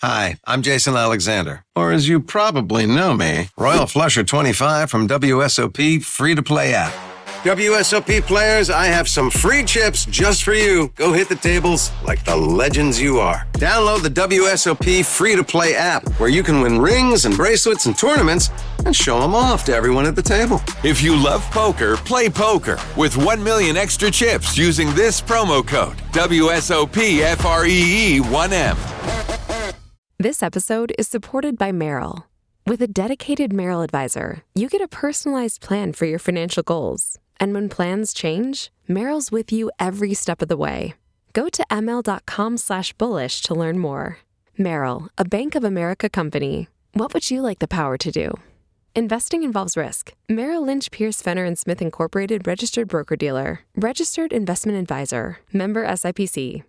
Hi, I'm Jason Alexander, or as you probably know me, Royal Flusher 25 from WSOP free-to-play app. WSOP players, I have some free chips just for you. Go hit the tables like the legends you are. Download the WSOP free-to-play app, where you can win rings and bracelets and tournaments and show them off to everyone at the table. If you love poker, play poker with 1 million extra chips using this promo code, WSOPFREE1M. This episode is supported by Merrill. With a dedicated Merrill advisor, you get a personalized plan for your financial goals. And when plans change, Merrill's with you every step of the way. Go to ml.com/bullish to learn more. Merrill, a Bank of America company. What would you like the power to do? Investing involves risk. Merrill Lynch, Pierce, Fenner & Smith Incorporated, registered broker-dealer. Registered investment advisor. Member SIPC.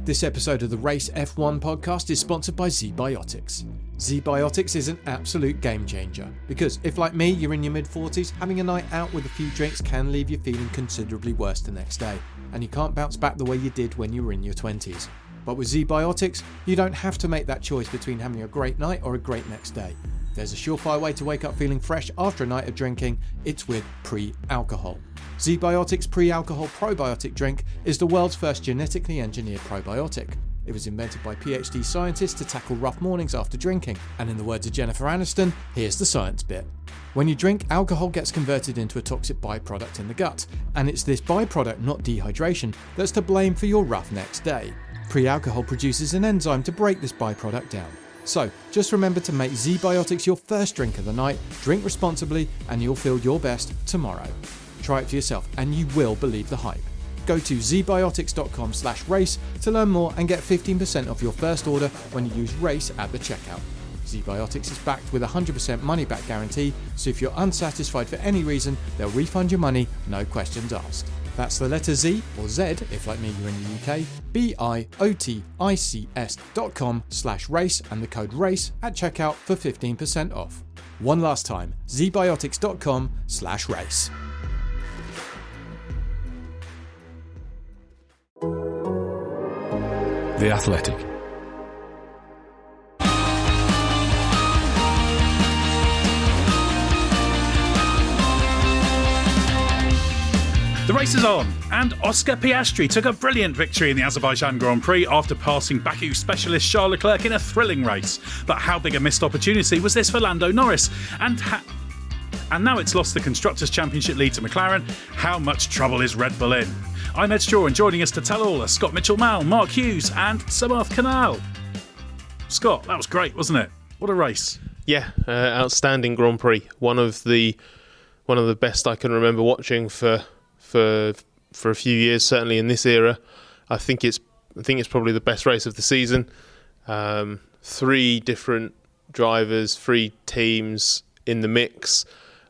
This episode of the Race F1 podcast is sponsored by ZBiotics. ZBiotics is an absolute game changer because if, like me, you're in your mid-40s, having a night out with a few drinks can leave you feeling considerably worse the next day, and you can't bounce back the way you did when you were in your 20s. But with ZBiotics, you don't have to make that choice between having a great night or a great next day. There's a surefire way to wake up feeling fresh after a night of drinking. It's with pre-alcohol. ZBiotics pre-alcohol probiotic drink is the world's first genetically engineered probiotic. It was invented by PhD scientists to tackle rough mornings after drinking. And in the words of Jennifer Aniston, here's the science bit. When you drink, alcohol gets converted into a toxic byproduct in the gut. And it's this byproduct, not dehydration, that's to blame for your rough next day. Pre-alcohol produces an enzyme to break this byproduct down. So, just remember to make ZBiotics your first drink of the night, drink responsibly, and you'll feel your best tomorrow. Try it for yourself, and you will believe the hype. Go to zbiotics.com/race to learn more and get 15% off your first order when you use RACE at the checkout. ZBiotics is backed with a 100% money-back guarantee, so if you're unsatisfied for any reason, they'll refund your money, no questions asked. That's the letter Z, or Z, if like me you're in the UK, BIOTICS.com/race and the code RACE at checkout for 15% off. One last time, zbiotics.com/race. The Athletic. The race is on, and Oscar Piastri took a brilliant victory in the Azerbaijan Grand Prix after passing Baku specialist Charles Leclerc in a thrilling race. But how big a missed opportunity was this for Lando Norris? And now it's lost the Constructors' Championship lead to McLaren. How much trouble is Red Bull in? I'm Ed Straw, and joining us to tell all are Scott Mitchell-Malm, Mark Hughes and Samarth Kanal. Scott, that was great, wasn't it? What a race. Yeah, outstanding Grand Prix. One of the best I can remember watching for a few years, certainly in this era. I think it's probably the best race of the season. 3 different drivers, 3 teams in the mix.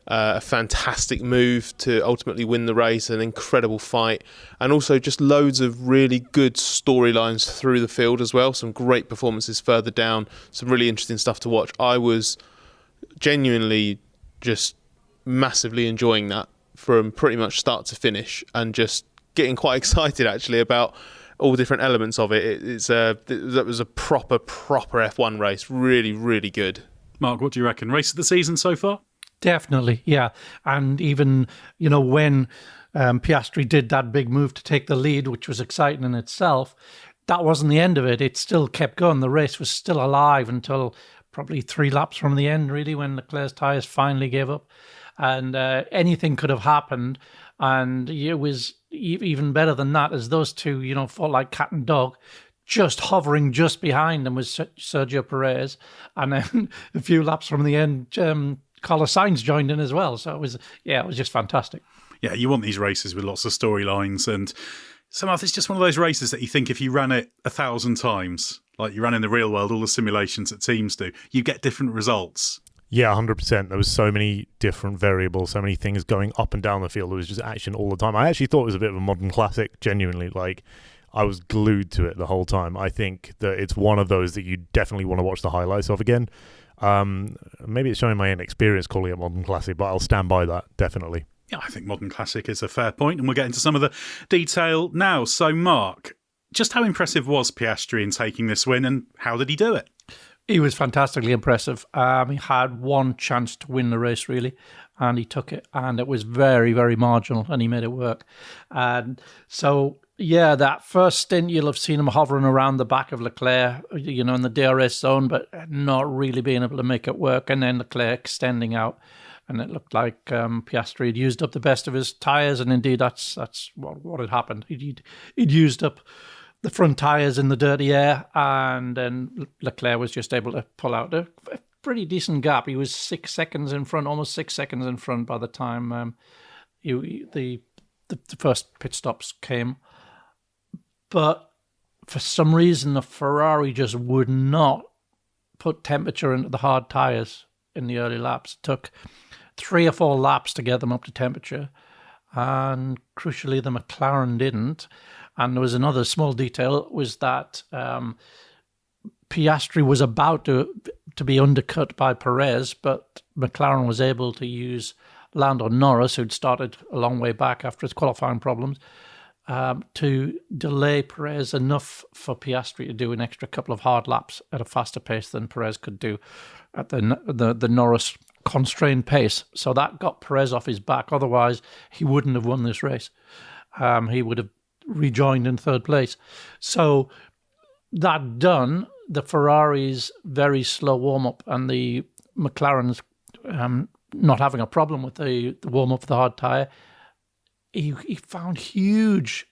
A fantastic move to ultimately win the race, an incredible fight, and also just loads of really good storylines through the field as well. Some great performances further down, some really interesting stuff to watch. I was genuinely just massively enjoying that from pretty much start to finish, and just getting quite excited actually about all different elements of it. That was a proper F1 race. Really, really good. Mark, what do you reckon? Race of the season so far? Definitely, yeah. And even, when Piastri did that big move to take the lead, which was exciting in itself, that wasn't the end of it. It still kept going. The race was still alive until probably 3 laps from the end, really, when Leclerc's tyres finally gave up. And anything could have happened. And it was even better than that, as those two, fought like cat and dog. Just hovering just behind them was Sergio Perez. And then a few laps from the end, Carlos Sainz joined in as well. So it was just fantastic. Yeah, you want these races with lots of storylines. And somehow it's just one of those races that you think if you ran it 1,000 times, like you ran in the real world, all the simulations that teams do, you get different results. Yeah, 100%. There was so many different variables, so many things going up and down the field. There was just action all the time. I actually thought it was a bit of a modern classic, genuinely. Like, I was glued to it the whole time. I think that it's one of those that you definitely want to watch the highlights of again. Maybe it's showing my inexperience calling it modern classic, but I'll stand by that, definitely. Yeah, I think modern classic is a fair point, and we'll get into some of the detail now. So, Mark, Just how impressive was Piastri in taking this win, and how did he do it? He was fantastically impressive. He had one chance to win the race, really, and he took it, and it was very, very marginal, and he made it work. And so, yeah, that first stint, you'll have seen him hovering around the back of Leclerc, in the DRS zone, but not really being able to make it work, and then Leclerc extending out. And it looked like Piastri had used up the best of his tyres, and indeed that's what had happened. He'd used up the front tyres in the dirty air, and then Leclerc was just able to pull out a pretty decent gap. He was 6 seconds in front, almost 6 seconds in front by the time the first pit stops came. But for some reason, the Ferrari just would not put temperature into the hard tyres in the early laps. It took 3 or 4 laps to get them up to temperature, and crucially, the McLaren didn't. And there was another small detail, was that Piastri was about to be undercut by Perez, but McLaren was able to land on Norris, who'd started a long way back after his qualifying problems, to delay Perez enough for Piastri to do an extra couple of hard laps at a faster pace than Perez could do at the Norris constrained pace. So that got Perez off his back. Otherwise, he wouldn't have won this race. He would have rejoined in third place. So that done, the Ferrari's very slow warm-up and the McLaren's not having a problem with the warm-up of the hard tyre, he found huge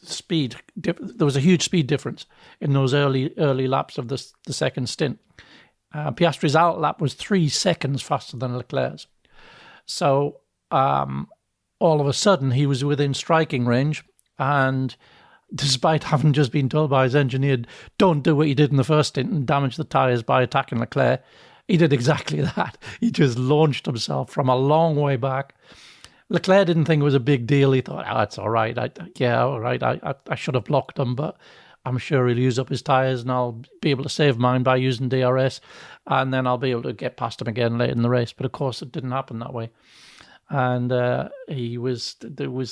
speed. There was a huge speed difference in those early laps of the second stint. Piastri's out lap was 3 seconds faster than Leclerc's. So all of a sudden, he was within striking range, and despite having just been told by his engineer, don't do what you did in the first stint and damage the tyres by attacking Leclerc, he did exactly that. He just launched himself from a long way back. Leclerc didn't think it was a big deal. He thought, it's all right. I should have blocked him, but I'm sure he'll use up his tyres and I'll be able to save mine by using DRS, and then I'll be able to get past him again late in the race. But of course, it didn't happen that way. And there was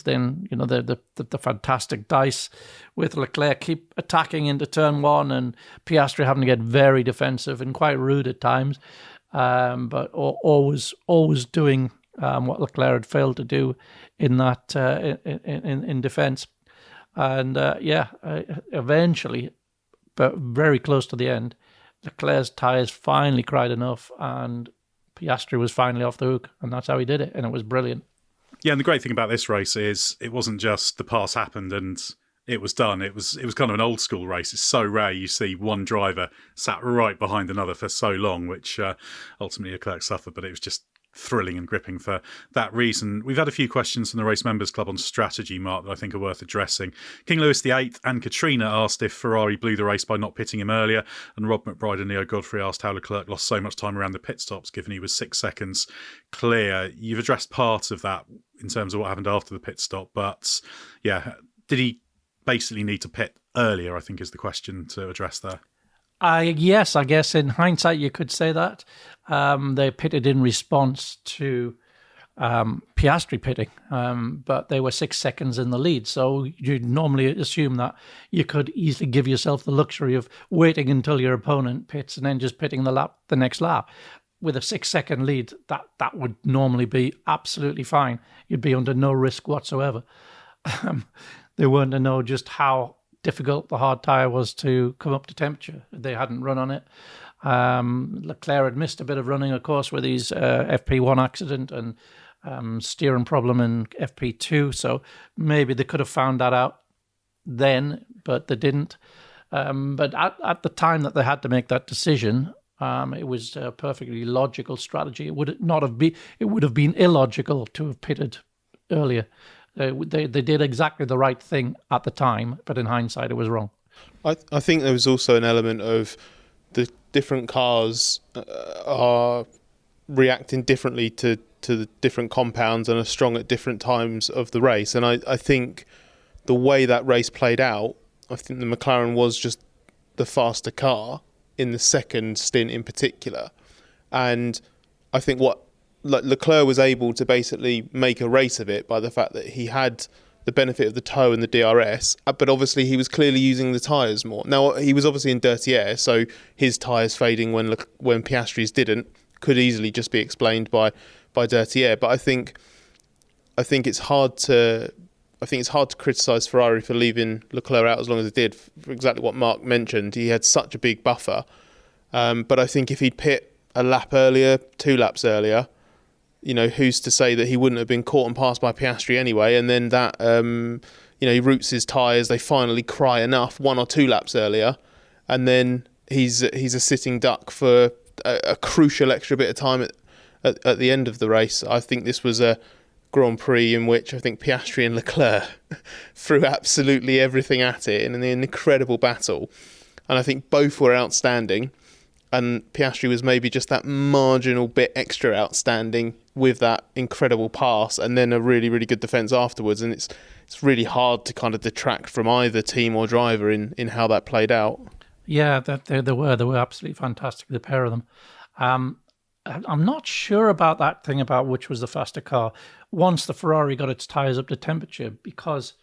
then, the fantastic dice with Leclerc keep attacking into turn one and Piastri having to get very defensive and quite rude at times, but always doing what Leclerc had failed to do in that in defense. And eventually, but very close to the end, Leclerc's tyres finally cried enough, and Piastri was finally off the hook, and that's how he did it, and it was brilliant. Yeah, and the great thing about this race is it wasn't just the pass happened and it was done. It was kind of an old school race. It's so rare you see one driver sat right behind another for so long, which ultimately Leclerc suffered, but it was just thrilling and gripping for that reason. We've had a few questions from the Race Members Club on strategy, Mark, that I think are worth addressing. King Louis VIII and Katrina asked if Ferrari blew the race by not pitting him earlier, and Rob McBride and Leo Godfrey asked how Leclerc lost so much time around the pit stops given he was 6 seconds clear. You've addressed part of that in terms of what happened after the pit stop, but yeah, did he basically need to pit earlier, I think is the question to address there. Yes, I guess in hindsight you could say that. They pitted in response to Piastri pitting, but they were 6 seconds in the lead. So you'd normally assume that you could easily give yourself the luxury of waiting until your opponent pits and then just pitting the next lap. With a 6 second lead, that would normally be absolutely fine. You'd be under no risk whatsoever. They weren't to know just how difficult the hard tyre was to come up to temperature. They hadn't run on it. Leclerc had missed a bit of running, of course, with his FP1 accident and steering problem in FP2. So maybe they could have found that out then, but they didn't. But at the time that they had to make that decision, it was a perfectly logical strategy. It would have been illogical to have pitted earlier. They did exactly the right thing at the time, but in hindsight, it was wrong. I think there was also an element of the different cars are reacting differently to the different compounds and are strong at different times of the race. And I think the way that race played out, I think the McLaren was just the faster car in the second stint in particular. And I think Leclerc was able to basically make a race of it by the fact that he had the benefit of the toe and the DRS, but obviously he was clearly using the tyres more. Now, he was obviously in dirty air, so his tyres fading when Piastri's didn't could easily just be explained by dirty air. But I think it's hard to criticise Ferrari for leaving Leclerc out as long as it did, for exactly what Mark mentioned. He had such a big buffer. But I think if he'd pit a lap earlier, 2 laps earlier, who's to say that he wouldn't have been caught and passed by Piastri anyway? And then that, he roots his tyres, they finally cry enough 1 or 2 laps earlier, and then he's a sitting duck for a crucial extra bit of time at the end of the race. I think this was a Grand Prix in which I think Piastri and Leclerc threw absolutely everything at it in an incredible battle. And I think both were outstanding. And Piastri was maybe just that marginal bit extra outstanding with that incredible pass and then a really, really good defence afterwards. And it's really hard to kind of detract from either team or driver in how that played out. Yeah, they were absolutely fantastic, the pair of them. I'm not sure about that thing about which was the faster car once the Ferrari got its tyres up to temperature, because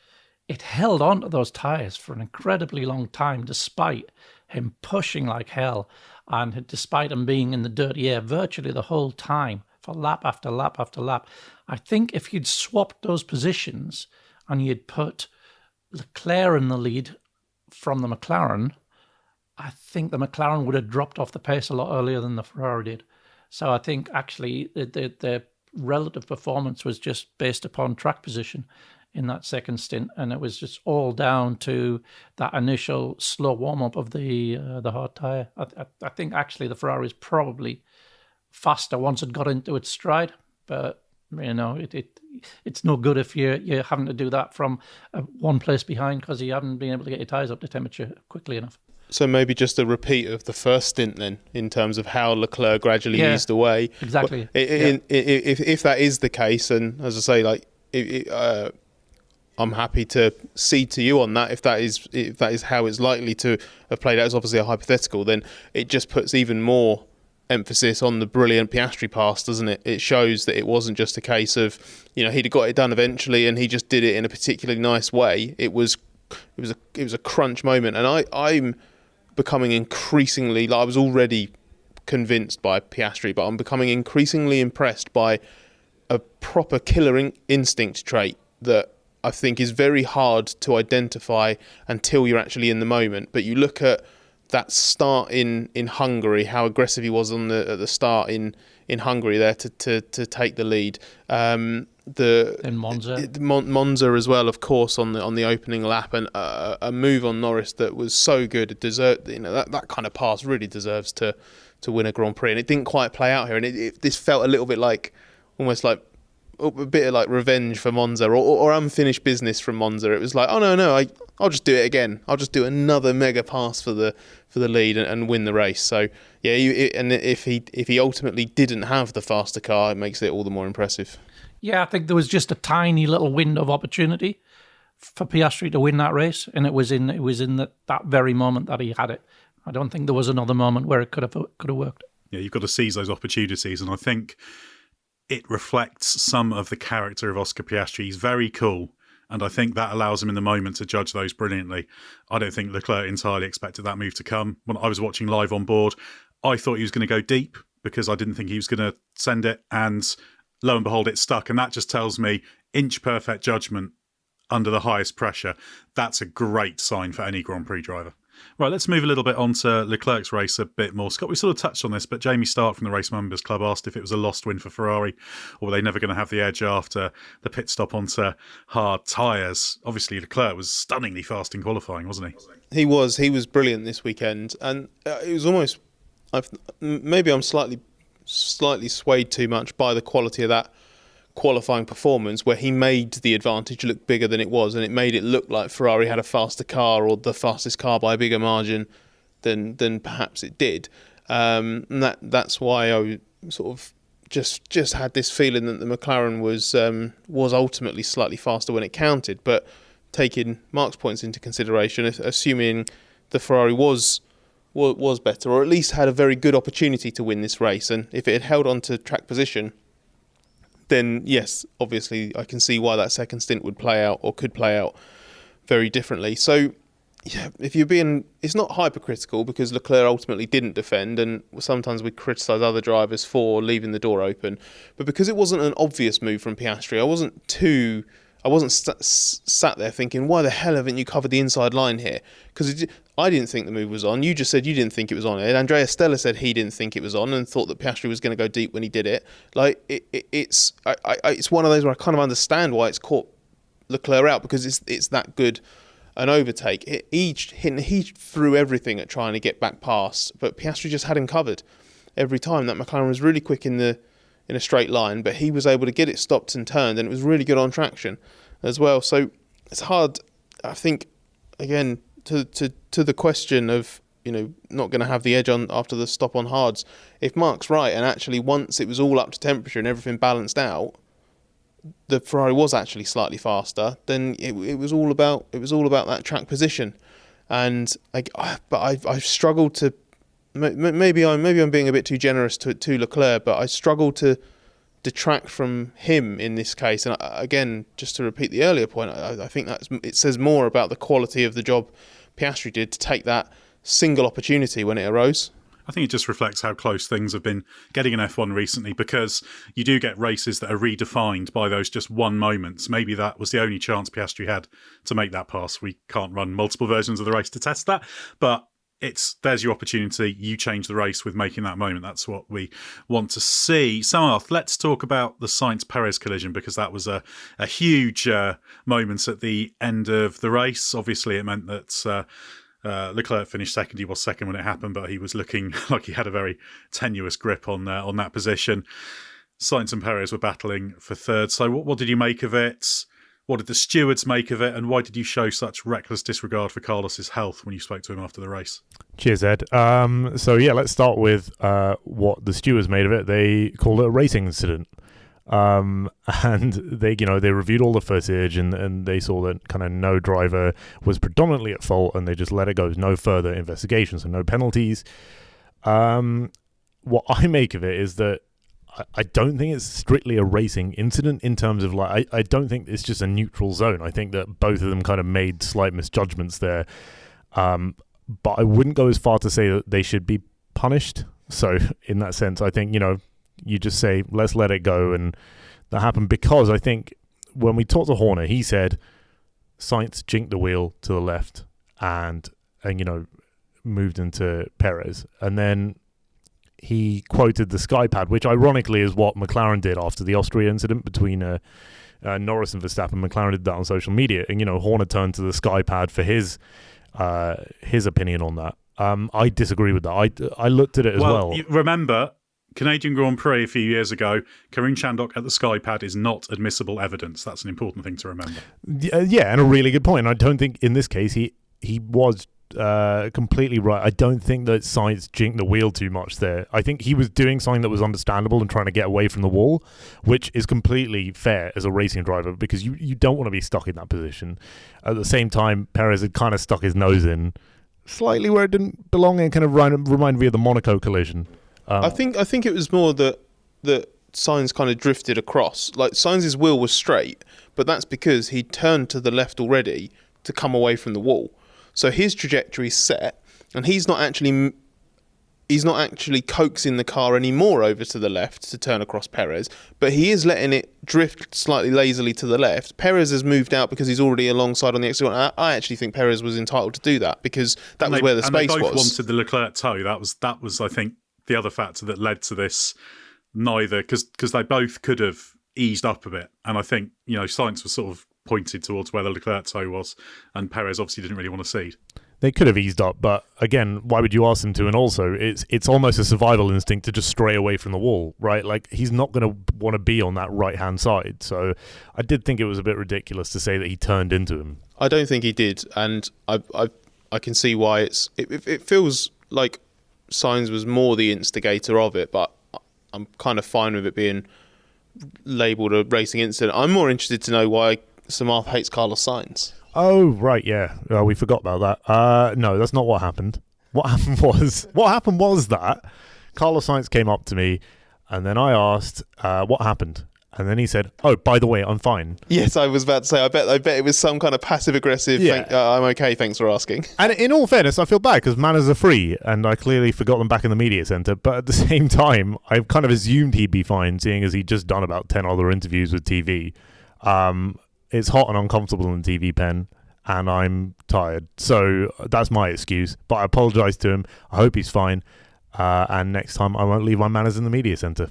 it held on to those tyres for an incredibly long time despite him pushing like hell. And despite him being in the dirty air virtually the whole time, for lap after lap after lap, I think if you'd swapped those positions and you'd put Leclerc in the lead from the McLaren, I think the McLaren would have dropped off the pace a lot earlier than the Ferrari did. So I think actually the relative performance was just based upon track position in that second stint, and it was just all down to that initial slow warm-up of the hard tyre. I think actually the Ferrari is probably faster once it got into its stride, but it's no good if you're having to do that from one place behind because you haven't been able to get your tyres up to temperature quickly enough. So maybe just a repeat of the first stint then, in terms of how Leclerc gradually eased away. Exactly. If that is the case, and as I say, I'm happy to cede to you on that. If that is how it's likely to have played out, it's obviously a hypothetical. Then it just puts even more emphasis on the brilliant Piastri pass, doesn't it? It shows that it wasn't just a case of he'd have got it done eventually, and he just did it in a particularly nice way. It was a crunch moment, and I'm becoming increasingly, I was already convinced by Piastri, but I'm becoming increasingly impressed by a proper killer instinct trait that I think is very hard to identify until you're actually in the moment. But you look at that start in Hungary, how aggressive he was at the start in Hungary there to take the lead. In Monza as well, of course, on the opening lap, and a move on Norris that was so good. It deserved, that kind of pass really deserves to win a Grand Prix, and it didn't quite play out here. And this felt a little bit like, almost like a bit of like revenge for Monza, or unfinished business from Monza. It was like, oh no, I'll just do it again. I'll just do another mega pass for the lead and win the race. So yeah, and if he ultimately didn't have the faster car, it makes it all the more impressive. Yeah, I think there was just a tiny little window of opportunity for Piastri to win that race, and it was in that very moment that he had it. I don't think there was another moment where it could have worked. Yeah, you've got to seize those opportunities, and I think it reflects some of the character of Oscar Piastri. He's very cool, and I think that allows him in the moment to judge those brilliantly. I don't think Leclerc entirely expected that move to come. When I was watching live on board, I thought he was going to go deep because I didn't think he was going to send it, and lo and behold, it stuck. And that just tells me inch-perfect judgment under the highest pressure. That's a great sign for any Grand Prix driver. Right, let's move a little bit on to Leclerc's race a bit more. Scott, we sort of touched on this, but Jamie Stark from the Race Members Club asked if it was a lost win for Ferrari, or were they never going to have the edge after the pit stop onto hard tyres. Obviously, Leclerc was stunningly fast in qualifying, wasn't he? He was brilliant this weekend, and it was almost, maybe I'm slightly swayed too much by the quality of that qualifying performance, where he made the advantage look bigger than it was, and it made it look like Ferrari had a faster car, or the fastest car by a bigger margin than perhaps it did. And that's why I sort of just had this feeling that the McLaren was ultimately slightly faster when it counted. But taking Mark's points into consideration, assuming the Ferrari was better, or at least had a very good opportunity to win this race, and if it had held on to track position, then yes, obviously I can see why that second stint would play out or could play out very differently. So yeah, if you're being, it's not hypercritical because Leclerc ultimately didn't defend, and sometimes we criticise other drivers for leaving the door open, but because it wasn't an obvious move from Piastri, I wasn't sat there thinking, why the hell haven't you covered the inside line here? Because I didn't think the move was on. You just said you didn't think it was on. Andrea Stella said he didn't think it was on and thought that Piastri was going to go deep when he did it. Like it's one of those where I kind of understand why it's caught Leclerc out, because it's that good an overtake. He threw everything at trying to get back past, but Piastri just had him covered every time. That McLaren was really quick in a straight line, but he was able to get it stopped and turned, and it was really good on traction as well. So it's hard, I think, again, to the question of, not going to have the edge on after the stop on hards. If Mark's right, and actually once it was all up to temperature and everything balanced out, the Ferrari was actually slightly faster, then it was all about that track position. And I've struggled to, maybe I'm being a bit too generous to Leclerc, but I struggle to detract from him in this case. And again, just to repeat the earlier point, I think it says more about the quality of the job Piastri did to take that single opportunity when it arose. I think it just reflects how close things have been getting in F1 recently, because you do get races that are redefined by those just one moments. Maybe that was the only chance Piastri had to make that pass. We can't run multiple versions of the race to test that, but there's your opportunity. You change the race with making that moment. That's what we want to see. Samarth, let's talk about the Sainz-Perez collision, because that was a huge moment at the end of the race. Obviously, it meant that Leclerc finished second. He was second when it happened, but he was looking like he had a very tenuous grip on that position. Sainz and Perez were battling for third. So what did you make of it? What did the stewards make of it? And why did you show such reckless disregard for Carlos's health when you spoke to him after the race? Cheers, Ed. Let's start with what the stewards made of it. They called it a racing incident. And they reviewed all the footage and they saw that kind of no driver was predominantly at fault, and they just let it go. No further investigations and no penalties. What I make of it is that I don't think it's strictly a racing incident in terms of I don't think it's just a neutral zone. I think that both of them kind of made slight misjudgments there. But I wouldn't go as far to say that they should be punished. So in that sense, I think, you just say, let's let it go, and that happened, because I think when we talked to Horner, he said Sainz jinked the wheel to the left and moved into Perez, and then he quoted the sky pad, which ironically is what McLaren did after the Austria incident between Norris and Verstappen. McLaren did that on social media, and Horner turned to the sky pad for his opinion on that. I disagree with that. I looked at it as well. You remember, Canadian Grand Prix a few years ago, Karun Chandhok at the sky pad is not admissible evidence. That's an important thing to remember. Yeah, and a really good point. I don't think in this case he was completely right. I don't think that Sainz jinked the wheel too much there. I think he was doing something that was understandable and trying to get away from the wall, which is completely fair as a racing driver, because you don't want to be stuck in that position. At the same time, Perez had kind of stuck his nose in slightly where it didn't belong, and kind of reminded me of the Monaco collision. I think it was more that Sainz kind of drifted across. Like, Sainz's wheel was straight, but that's because he turned to the left already to come away from the wall. So his trajectory's set, and he's not actually coaxing the car anymore over to the left to turn across Perez, but he is letting it drift slightly lazily to the left. Perez has moved out because he's already alongside on the exit. I actually think Perez was entitled to do that, because that was where the space was. And they both wanted the Leclerc toe. That was I think, the other factor that led to this. Neither, because they both could have eased up a bit, and I think Sainz was sort of pointed towards where the Leclerc toe was, and Perez obviously didn't really want to cede. They could have eased up, but again, why would you ask them to? And also, it's almost a survival instinct to just stray away from the wall, right? Like, he's not going to want to be on that right-hand side. So I did think it was a bit ridiculous to say that he turned into him. I don't think he did, and I can see why it feels like Sainz was more the instigator of it, but I'm kind of fine with it being labelled a racing incident. I'm more interested to know why Samarth hates Carlos Sainz. Oh, right, yeah. We forgot about that. No, that's not what happened. What happened was that Carlos Sainz came up to me, and then I asked what happened. And then he said, "Oh, by the way, I'm fine." Yes, I was about to say, I bet it was some kind of passive-aggressive, I'm okay, thanks for asking. And in all fairness, I feel bad because manners are free, and I clearly forgot them back in the media centre. But at the same time, I kind of assumed he'd be fine, seeing as he'd just done about 10 other interviews with TV. It's hot and uncomfortable in the TV pen, and I'm tired. So that's my excuse. But I apologise to him. I hope he's fine. And next time I won't leave my manners in the media centre.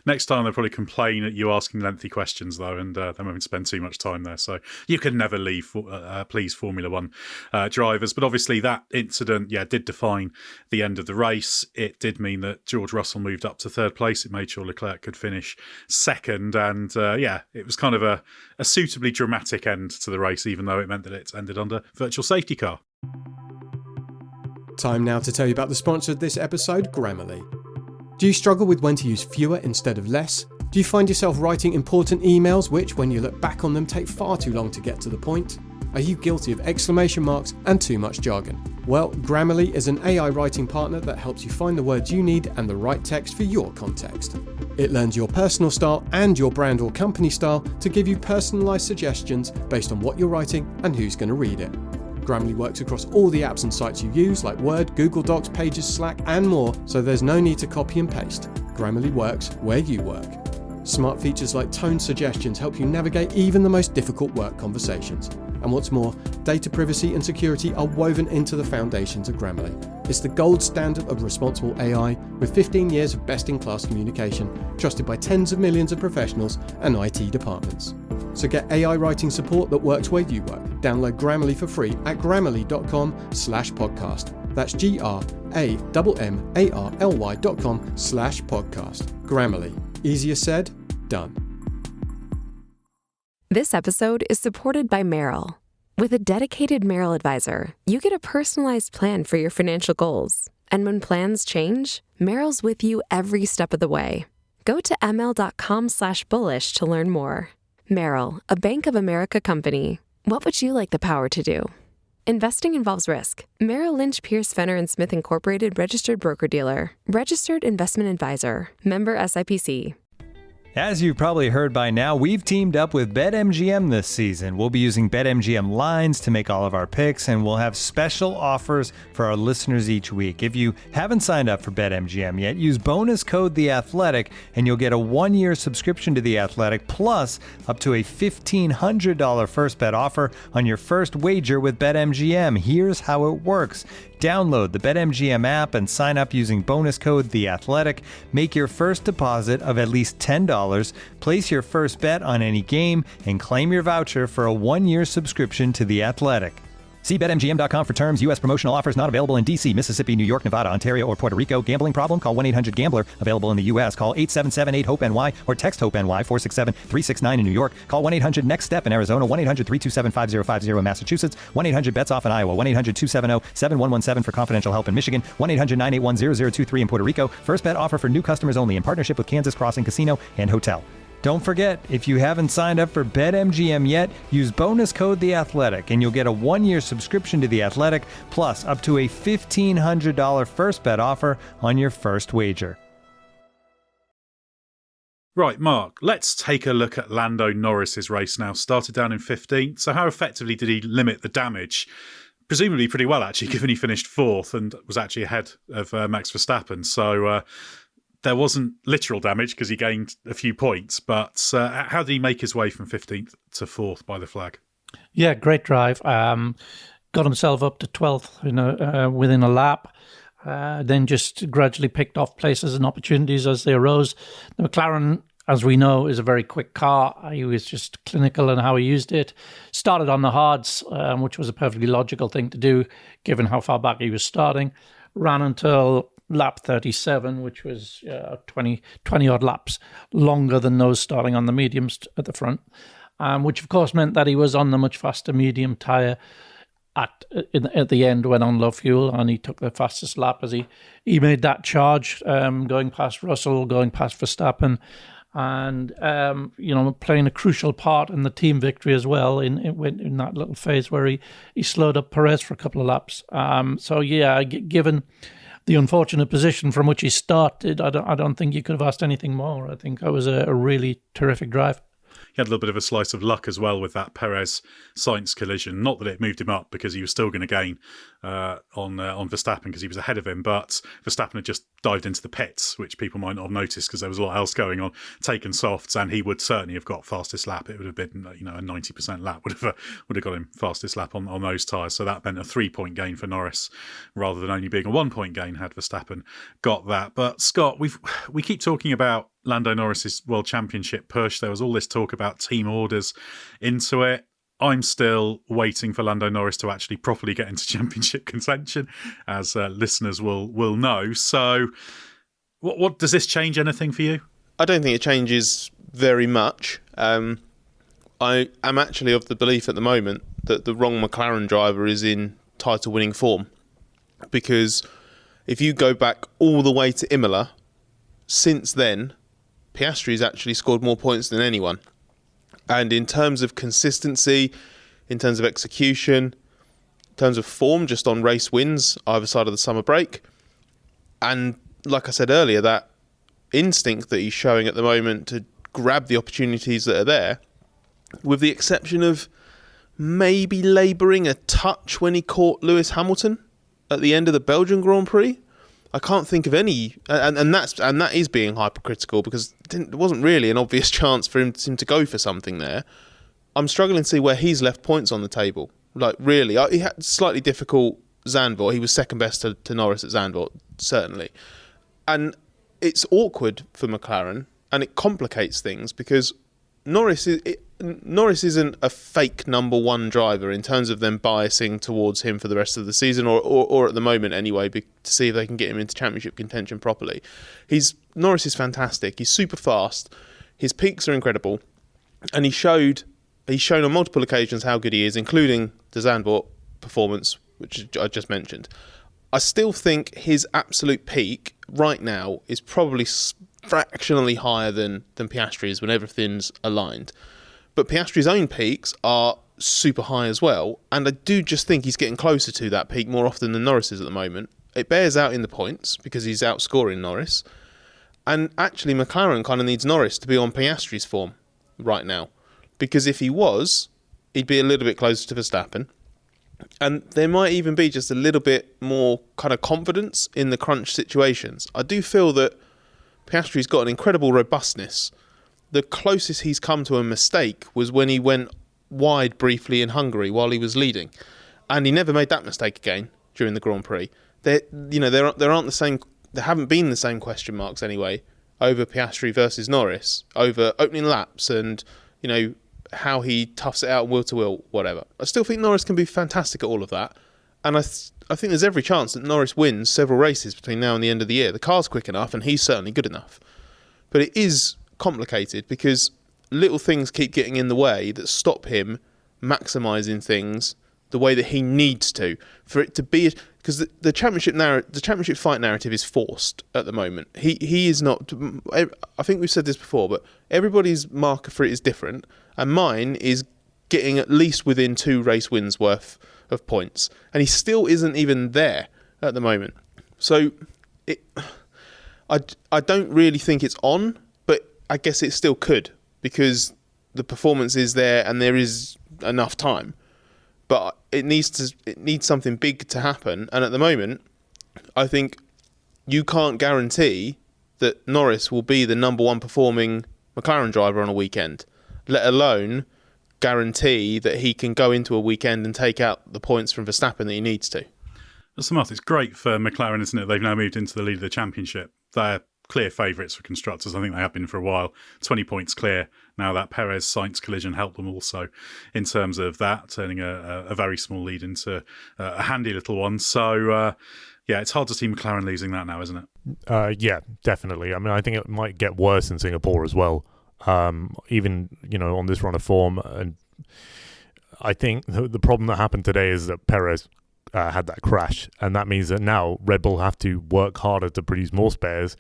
Next time they'll probably complain at you asking lengthy questions, though, and they won't spend too much time there. So you can never please Formula One drivers. But obviously that incident, did define the end of the race. It did mean that George Russell moved up to third place. It made sure Leclerc could finish second. And it was kind of a suitably dramatic end to the race, even though it meant that it ended under virtual safety car. Time now to tell you about the sponsor of this episode, Grammarly. Do you struggle with when to use fewer instead of less? Do you find yourself writing important emails which, when you look back on them, take far too long to get to the point? Are you guilty of exclamation marks and too much jargon? Well, Grammarly is an AI writing partner that helps you find the words you need and the right text for your context. It learns your personal style and your brand or company style to give you personalised suggestions based on what you're writing and who's going to read it. Grammarly works across all the apps and sites you use like Word, Google Docs, Pages, Slack and more, so there's no need to copy and paste. Grammarly works where you work. Smart features like tone suggestions help you navigate even the most difficult work conversations. And what's more, data privacy and security are woven into the foundations of Grammarly. It's the gold standard of responsible AI with 15 years of best-in-class communication, trusted by tens of millions of professionals and IT departments. So get AI writing support that works where you work. Download Grammarly for free at grammarly.com/podcast. That's GRAMMARLY.com/podcast. Grammarly. Easier said, done. This episode is supported by Merrill. With a dedicated Merrill advisor, you get a personalized plan for your financial goals. And when plans change, Merrill's with you every step of the way. Go to ml.com/bullish to learn more. Merrill, a Bank of America company. What would you like the power to do? Investing involves risk. Merrill Lynch, Pierce, Fenner & Smith Incorporated, registered broker-dealer. Registered investment advisor. Member SIPC. As you've probably heard by now, we've teamed up with BetMGM this season. We'll be using BetMGM lines to make all of our picks, and we'll have special offers for our listeners each week. If you haven't signed up for BetMGM yet, use bonus code The Athletic, and you'll get a 1-year subscription to The Athletic, plus up to a $1,500 first bet offer on your first wager with BetMGM. Here's how it works. Download the BetMGM app and sign up using bonus code The Athletic. Make your first deposit of at least $10. Place your first bet on any game and claim your voucher for a 1-year subscription to The Athletic. See BetMGM.com for terms. U.S. promotional offers not available in D.C., Mississippi, New York, Nevada, Ontario, or Puerto Rico. Gambling problem? Call 1-800-GAMBLER. Available in the U.S. Call 877-8-HOPE-NY or text HOPE-NY 467-369 in New York. Call 1-800-NEXT-STEP in Arizona. 1-800-327-5050 in Massachusetts. 1-800-BETS-OFF in Iowa. 1-800-270-7117 for confidential help in Michigan. 1-800-981-0023 in Puerto Rico. First bet offer for new customers only in partnership with Kansas Crossing Casino and Hotel. Don't forget, if you haven't signed up for BetMGM yet, use bonus code The Athletic, and you'll get a 1-year subscription to The Athletic, plus up to a $1,500 first bet offer on your first wager. Right, Mark, let's take a look at Lando Norris's race now. Started down in 15th, so how effectively did he limit the damage? Presumably pretty well, actually, given he finished 4th and was actually ahead of Max Verstappen. So there wasn't literal damage because he gained a few points, but how did he make his way from 15th to 4th by the flag? Yeah, great drive. Got himself up to 12th within a lap. Then just gradually picked off places and opportunities as they arose. The McLaren, as we know, is a very quick car. He was just clinical in how he used it. Started on the hards, which was a perfectly logical thing to do, given how far back he was starting. Ran until lap 37, which was 20 odd laps longer than those starting on the mediums at the front, which of course meant that he was on the much faster medium tyre at the end when on low fuel, and he took the fastest lap as he made that charge, going past Russell, going past Verstappen, and playing a crucial part in the team victory as well in that little phase where he slowed up Perez for a couple of laps. Given the unfortunate position from which he started, I don't think you could have asked anything more. I think that was a really terrific drive. He had a little bit of a slice of luck as well with that Perez-Sainz collision. Not that it moved him up, because he was still going to gain on Verstappen because he was ahead of him. But Verstappen had just dived into the pits, which people might not have noticed because there was a lot else going on, taken softs, and he would certainly have got fastest lap. It would have been, a 90% lap would have got him fastest lap on those tyres. So that meant a 3-point gain for Norris rather than only being a 1-point gain had Verstappen got that. But Scott, we keep talking about Lando Norris's World Championship push. There was all this talk about team orders into it. I'm still waiting for Lando Norris to actually properly get into championship contention, as listeners will know. So what does this change anything for you? I don't think it changes very much. I am actually of the belief at the moment that the wrong McLaren driver is in title-winning form. Because if you go back all the way to Imola, since then, Piastri's actually scored more points than anyone. And in terms of consistency, in terms of execution, in terms of form, just on race wins either side of the summer break, and like I said earlier, that instinct that he's showing at the moment to grab the opportunities that are there, with the exception of maybe labouring a touch when he caught Lewis Hamilton at the end of the Belgian Grand Prix. I can't think of any, and that is being hypercritical, because there wasn't really an obvious chance for him to go for something there. I'm struggling to see where he's left points on the table. Like, really, he had slightly difficult Zandvoort. He was second best to Norris at Zandvoort, certainly. And it's awkward for McLaren, and it complicates things, because Norris isn't a fake number one driver in terms of them biasing towards him for the rest of the season, or at the moment anyway, to see if they can get him into championship contention properly. Norris is fantastic. He's super fast. His peaks are incredible, and he's shown on multiple occasions how good he is, including the Zandvoort performance, which I just mentioned. I still think his absolute peak right now is probably fractionally higher than Piastri's when everything's aligned. But Piastri's own peaks are super high as well, and I do just think he's getting closer to that peak more often than Norris is at the moment. It bears out in the points because he's outscoring Norris, and actually McLaren kind of needs Norris to be on Piastri's form right now, because if he was, he'd be a little bit closer to Verstappen, and there might even be just a little bit more kind of confidence in the crunch situations. I do feel that Piastri's got an incredible robustness. The closest he's come to a mistake was when he went wide briefly in Hungary while he was leading, and he never made that mistake again during the Grand Prix. There haven't been the same question marks anyway over Piastri versus Norris over opening laps and how he toughs it out wheel to wheel, whatever. I still think Norris can be fantastic at all of that, and I think there's every chance that Norris wins several races between now and the end of the year. The car's quick enough, and he's certainly good enough. But it is complicated because little things keep getting in the way that stop him maximising things the way that he needs to for it to be, because the championship fight narrative is forced at the moment. He is not. I think we've said this before, but everybody's marker for it is different, and mine is getting at least within 2 race wins worth of points, and he still isn't even there at the moment. So I don't really think it's on, but I guess it still could, because the performance is there and there is enough time. But it needs something big to happen, and at the moment, I think you can't guarantee that Norris will be the number one performing McLaren driver on a weekend, let alone guarantee that he can go into a weekend and take out the points from Verstappen that he needs to. Samarth, it's great for McLaren, isn't it? They've now moved into the lead of the championship. They're clear favourites for constructors. I think they have been for a while. 20 points clear. Now that Perez-Sainz collision helped them also in terms of that, turning a very small lead into a handy little one. So, it's hard to see McLaren losing that now, isn't it? Yeah, definitely. I mean, I think it might get worse in Singapore as well. Even, on this run of form. And I think the problem that happened today is that Perez had that crash, and that means that now Red Bull have to work harder to produce more spares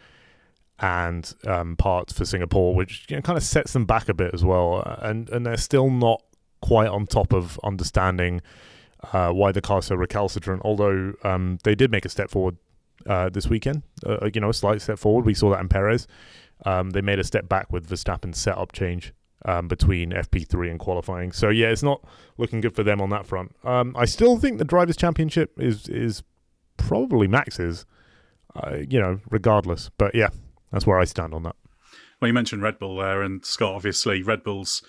and parts for Singapore, which kind of sets them back a bit as well. And they're still not quite on top of understanding why the car's so recalcitrant, although they did make a step forward this weekend. A slight step forward. We saw that in Perez. They made a step back with Verstappen's setup change between FP3 and qualifying. So yeah, it's not looking good for them on that front. I still think the Drivers' Championship is probably Max's, regardless. But yeah, that's where I stand on that. Well, you mentioned Red Bull there, and Scott, obviously, Red Bull's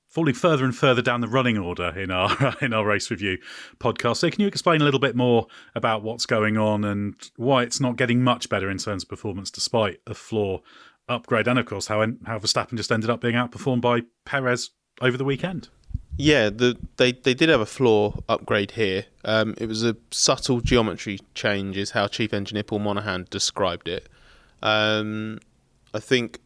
falling further and further down the running order in our race review podcast. So can you explain a little bit more about what's going on and why it's not getting much better in terms of performance despite a floor upgrade, and of course how Verstappen just ended up being outperformed by Perez over the weekend? Yeah, they did have a floor upgrade here. It was a subtle geometry change, is how Chief Engineer Paul Monaghan described it. I think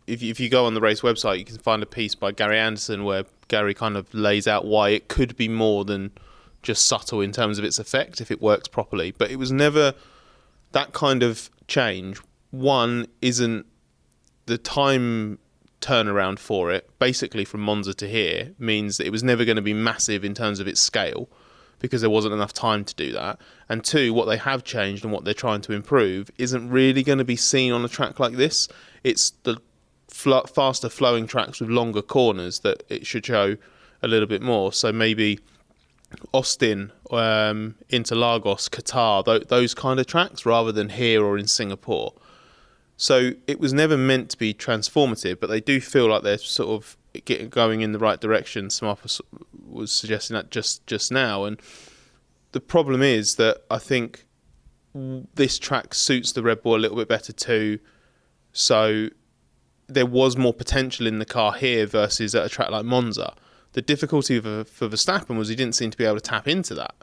if you go on the race website, you can find a piece by Gary Anderson where Gary kind of lays out why it could be more than just subtle in terms of its effect if it works properly. But it was never that kind of change. One, isn't the time turnaround for it, basically from Monza to here, means that it was never going to be massive in terms of its scale because there wasn't enough time to do that. And two, what they have changed and what they're trying to improve isn't really going to be seen on a track like this. It's the faster flowing tracks with longer corners that it should show a little bit more. So maybe Austin, Interlagos, Qatar, those kind of tracks rather than here or in Singapore. So it was never meant to be transformative, but they do feel like they're sort of going in the right direction. Samarth was suggesting that just now. And the problem is that I think this track suits the Red Bull a little bit better too. So there was more potential in the car here versus at a track like Monza. The difficulty for Verstappen was he didn't seem to be able to tap into that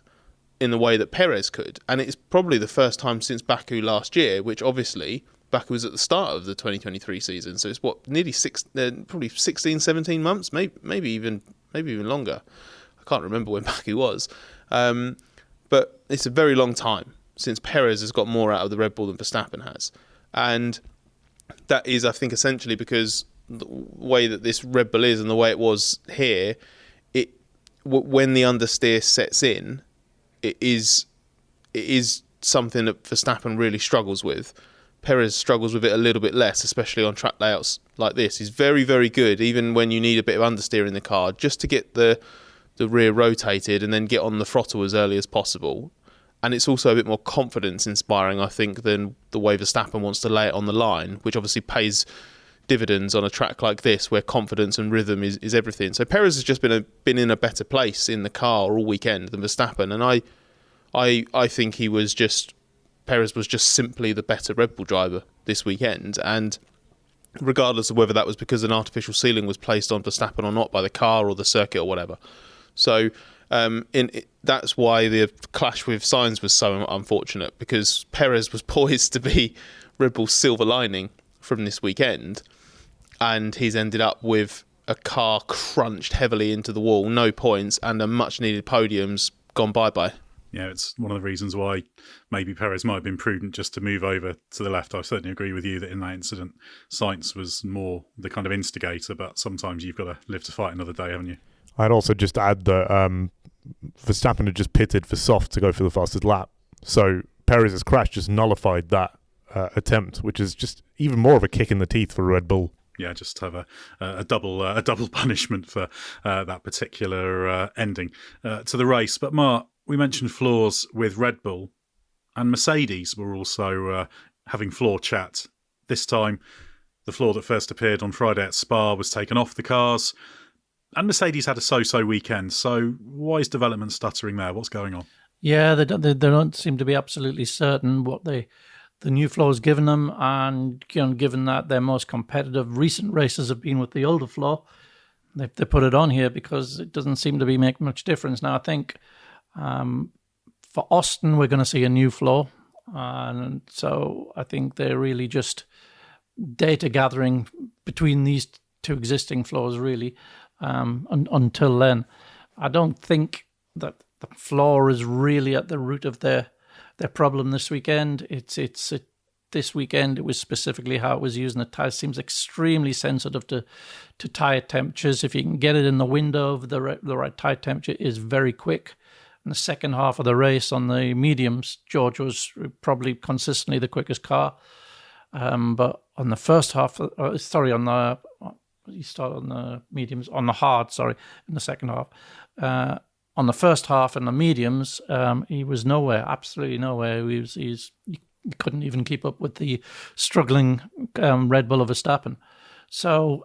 in the way that Perez could. And it's probably the first time since Baku last year, which obviously Baku was at the start of the 2023 season. So it's nearly probably 16, 17 months, maybe even longer. I can't remember when Baku was. But it's a very long time since Perez has got more out of the Red Bull than Verstappen has. And that is, I think, essentially because the way that this Red Bull is and the way it was here, when the understeer sets in, it is something that Verstappen really struggles with. Perez struggles with it a little bit less, especially on track layouts like this. He's very, very good, even when you need a bit of understeer in the car, just to get the rear rotated and then get on the throttle as early as possible. And it's also a bit more confidence-inspiring, I think, than the way Verstappen wants to lay it on the line, which obviously pays dividends on a track like this, where confidence and rhythm is everything. So Perez has just been in a better place in the car all weekend than Verstappen, and I think Perez was just simply the better Red Bull driver this weekend, and regardless of whether that was because an artificial ceiling was placed on Verstappen or not by the car or the circuit or whatever. So that's why the clash with Sainz was so unfortunate, because Perez was poised to be Red Bull's silver lining from this weekend, and he's ended up with a car crunched heavily into the wall, no points, and a much needed podium's gone bye-bye. Yeah, it's one of the reasons why maybe Perez might have been prudent just to move over to the left. I certainly agree with you that in that incident, Sainz was more the kind of instigator, but sometimes you've got to live to fight another day, haven't you? I'd also just add that Verstappen had just pitted for soft to go for the fastest lap. So Perez's crash just nullified that attempt, which is just even more of a kick in the teeth for Red Bull. Yeah, just have a double punishment for that particular ending to the race. But Mark, we mentioned flaws with Red Bull, and Mercedes were also having flaw chat. This time, the flaw that first appeared on Friday at Spa was taken off the cars, and Mercedes had a so-so weekend. So why is development stuttering there? What's going on? Yeah, they don't seem to be absolutely certain what the new flaw has given them, and given that their most competitive recent races have been with the older flaw, they put it on here because it doesn't seem to be making much difference. Now, I think for Austin, we're going to see a new flaw, and so I think they're really just data gathering between these two existing flaws, really. Until then, I don't think that the flaw is really at the root of their problem this weekend. This weekend it was specifically how it was used, and the tyre seems extremely sensitive to tyre temperatures. If you can get it in the window of the right tyre temperature, is very quick. In the second half of the race on the mediums, George was probably consistently the quickest car. But on the first half, you start on the mediums, on the hard, in the second half. On the first half and the mediums, he was nowhere, absolutely nowhere. He couldn't even keep up with the struggling Red Bull of Verstappen. So,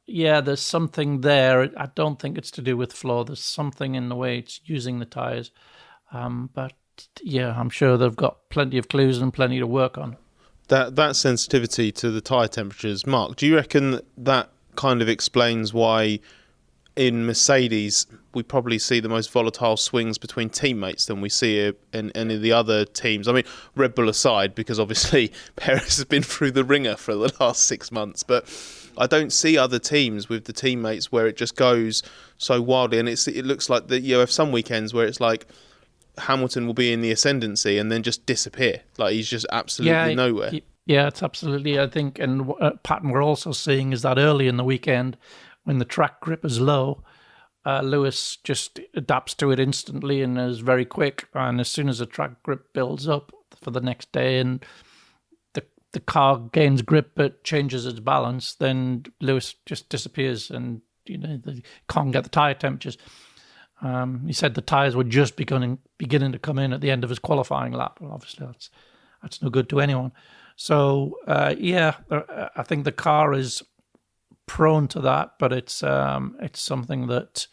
there's something there. I don't think it's to do with floor. There's something in the way it's using the tyres. But, I'm sure they've got plenty of clues and plenty to work on. That sensitivity to the tyre temperatures, Mark, do you reckon that kind of explains why in Mercedes we probably see the most volatile swings between teammates than we see in any of the other teams? I mean, Red Bull aside, because obviously Perez has been through the ringer for the last 6 months, but I don't see other teams with the teammates where it just goes so wildly, and it looks like that you have some weekends where it's like Hamilton will be in the ascendancy and then just disappear. Like he's just absolutely nowhere. Yeah, it's absolutely, I think, and a pattern we're also seeing is that early in the weekend when the track grip is low, Lewis just adapts to it instantly and is very quick. And as soon as the track grip builds up for the next day and the car gains grip but changes its balance, then Lewis just disappears and they can't get the tyre temperatures. He said the tyres were just beginning to come in at the end of his qualifying lap. Well, obviously, that's no good to anyone. So, I think the car is prone to that, but it's something that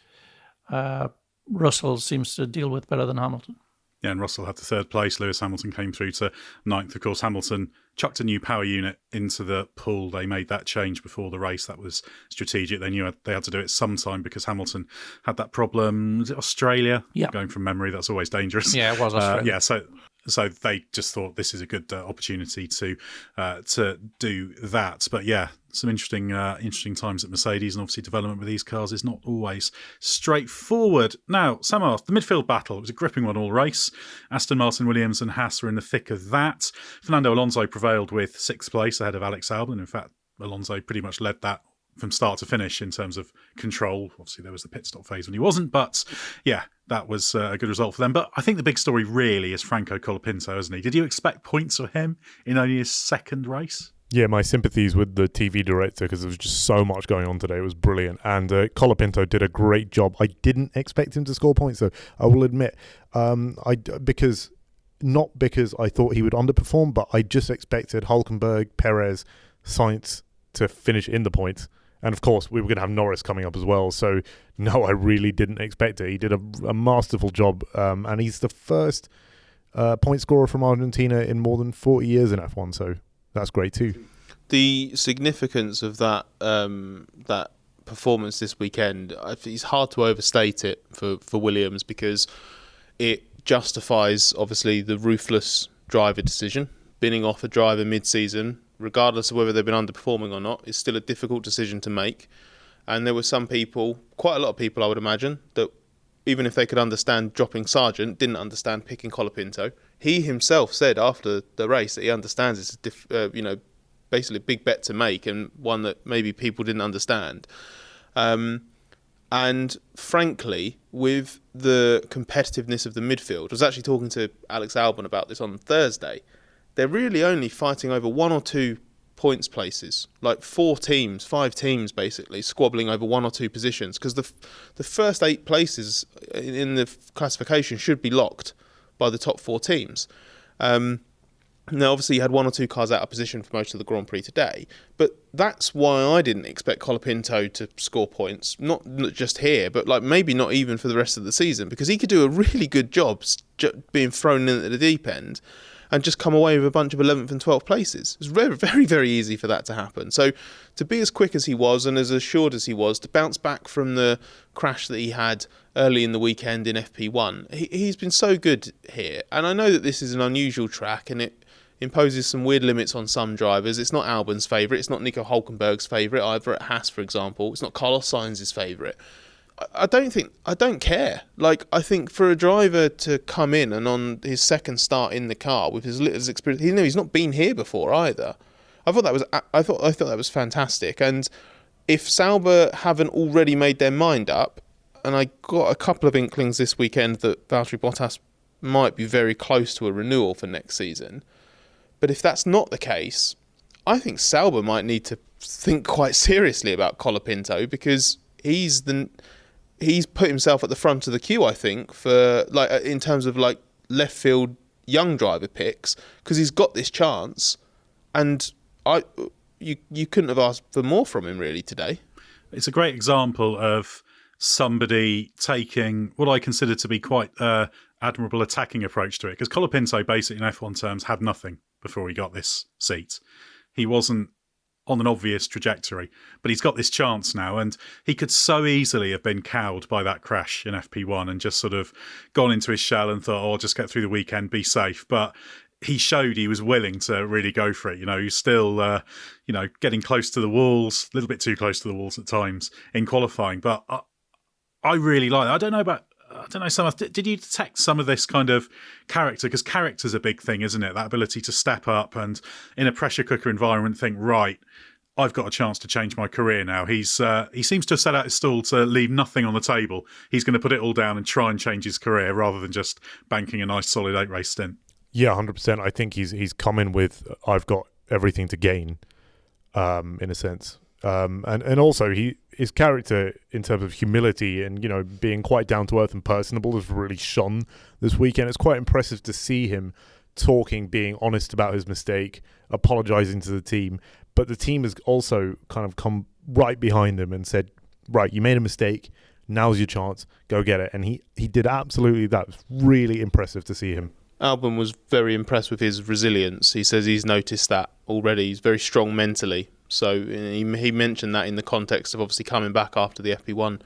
Russell seems to deal with better than Hamilton. Yeah, and Russell had the third place. Lewis Hamilton came through to ninth. Of course, Hamilton chucked a new power unit into the pool. They made that change before the race. That was strategic. They knew they had to do it sometime because Hamilton had that problem. Was it Australia? Yeah. Going from memory, that's always dangerous. Yeah, it was Australia. So they just thought this is a good opportunity to do that. But some interesting times at Mercedes, and obviously development with these cars is not always straightforward. Now, Samarth, the midfield battle, it was a gripping one all race. Aston Martin, Williams and Haas were in the thick of that. Fernando Alonso prevailed with 6th place ahead of Alex Albon. In fact, Alonso pretty much led that from start to finish in terms of control. Obviously, there was the pit stop phase when he wasn't, but that was a good result for them. But I think the big story really is Franco Colapinto, isn't he? Did you expect points for him in only his second race? Yeah, my sympathies with the TV director because there was just so much going on today. It was brilliant. And Colapinto did a great job. I didn't expect him to score points, though, I will admit. Not because I thought he would underperform, but I just expected Hülkenberg, Perez, Sainz to finish in the points. And of course, we were going to have Norris coming up as well. So, no, I really didn't expect it. He did a masterful job. And he's the first point scorer from Argentina in more than 40 years in F1. So, that's great too. The significance of that performance this weekend, it's hard to overstate it for Williams because it justifies, obviously, the ruthless driver decision. Binning off a driver mid-season, regardless of whether they've been underperforming or not, is still a difficult decision to make. And there were some people, quite a lot of people I would imagine, that even if they could understand dropping Sargent, didn't understand picking Colapinto. He himself said after the race that he understands it's basically a big bet to make and one that maybe people didn't understand. And frankly, with the competitiveness of the midfield, I was actually talking to Alex Albon about this on Thursday. They're really only fighting over 1 or 2 points places, like 5 teams basically, squabbling over 1 or 2 positions, because the first 8 places in the classification should be locked by the top 4 teams. Now, obviously, you had 1 or 2 cars out of position for most of the Grand Prix today, but that's why I didn't expect Colapinto to score points, not just here, but like maybe not even for the rest of the season, because he could do a really good job being thrown in at the deep end and just come away with a bunch of 11th and 12th places. It was very, very, very easy for that to happen. So to be as quick as he was and as assured as he was, to bounce back from the crash that he had early in the weekend in FP1, he's been so good here. And I know that this is an unusual track and it imposes some weird limits on some drivers. It's not Albon's favourite. It's not Nico Hülkenberg's favourite either at Haas, for example. It's not Carlos Sainz's favourite. I don't care. Like, I think for a driver to come in and on his second start in the car with as little as experience, he's not been here before either. I thought that was fantastic. And if Sauber haven't already made their mind up, I got a couple of inklings this weekend that Valtteri Bottas might be very close to a renewal for next season. But if that's not the case, I think Sauber might need to think quite seriously about Colapinto, because he's put himself at the front of the queue, I think, for like in terms of like left field young driver picks, because he's got this chance, and you couldn't have asked for more from him really today. It's a great example of somebody taking what I consider to be quite admirable attacking approach to it, because Colapinto basically in F1 terms had nothing before he got this seat. He wasn't on an obvious trajectory, but he's got this chance now, and he could so easily have been cowed by that crash in FP1 and just sort of gone into his shell and thought, oh, I'll just get through the weekend, be safe. But he showed he was willing to really go for it. He's still, getting close to the walls, a little bit too close to the walls at times in qualifying. But I really like it. I don't know, Samarth, did you detect some of this kind of character? Because character's a big thing, isn't it? That ability to step up and in a pressure cooker environment think, right, I've got a chance to change my career now. He seems to have set out his stall to leave nothing on the table. He's going to put it all down and try and change his career rather than just banking a nice solid 8-race stint. Yeah, 100%. I think he's come in with, I've got everything to gain, in a sense. And also his character in terms of humility and, being quite down to earth and personable has really shone this weekend. It's quite impressive to see him talking, being honest about his mistake, apologising to the team. But the team has also kind of come right behind him and said, right, you made a mistake. Now's your chance. Go get it. And he did absolutely that. It was really impressive to see him. Albon was very impressed with his resilience. He says he's noticed that already. He's very strong mentally. So he mentioned that in the context of obviously coming back after the FP1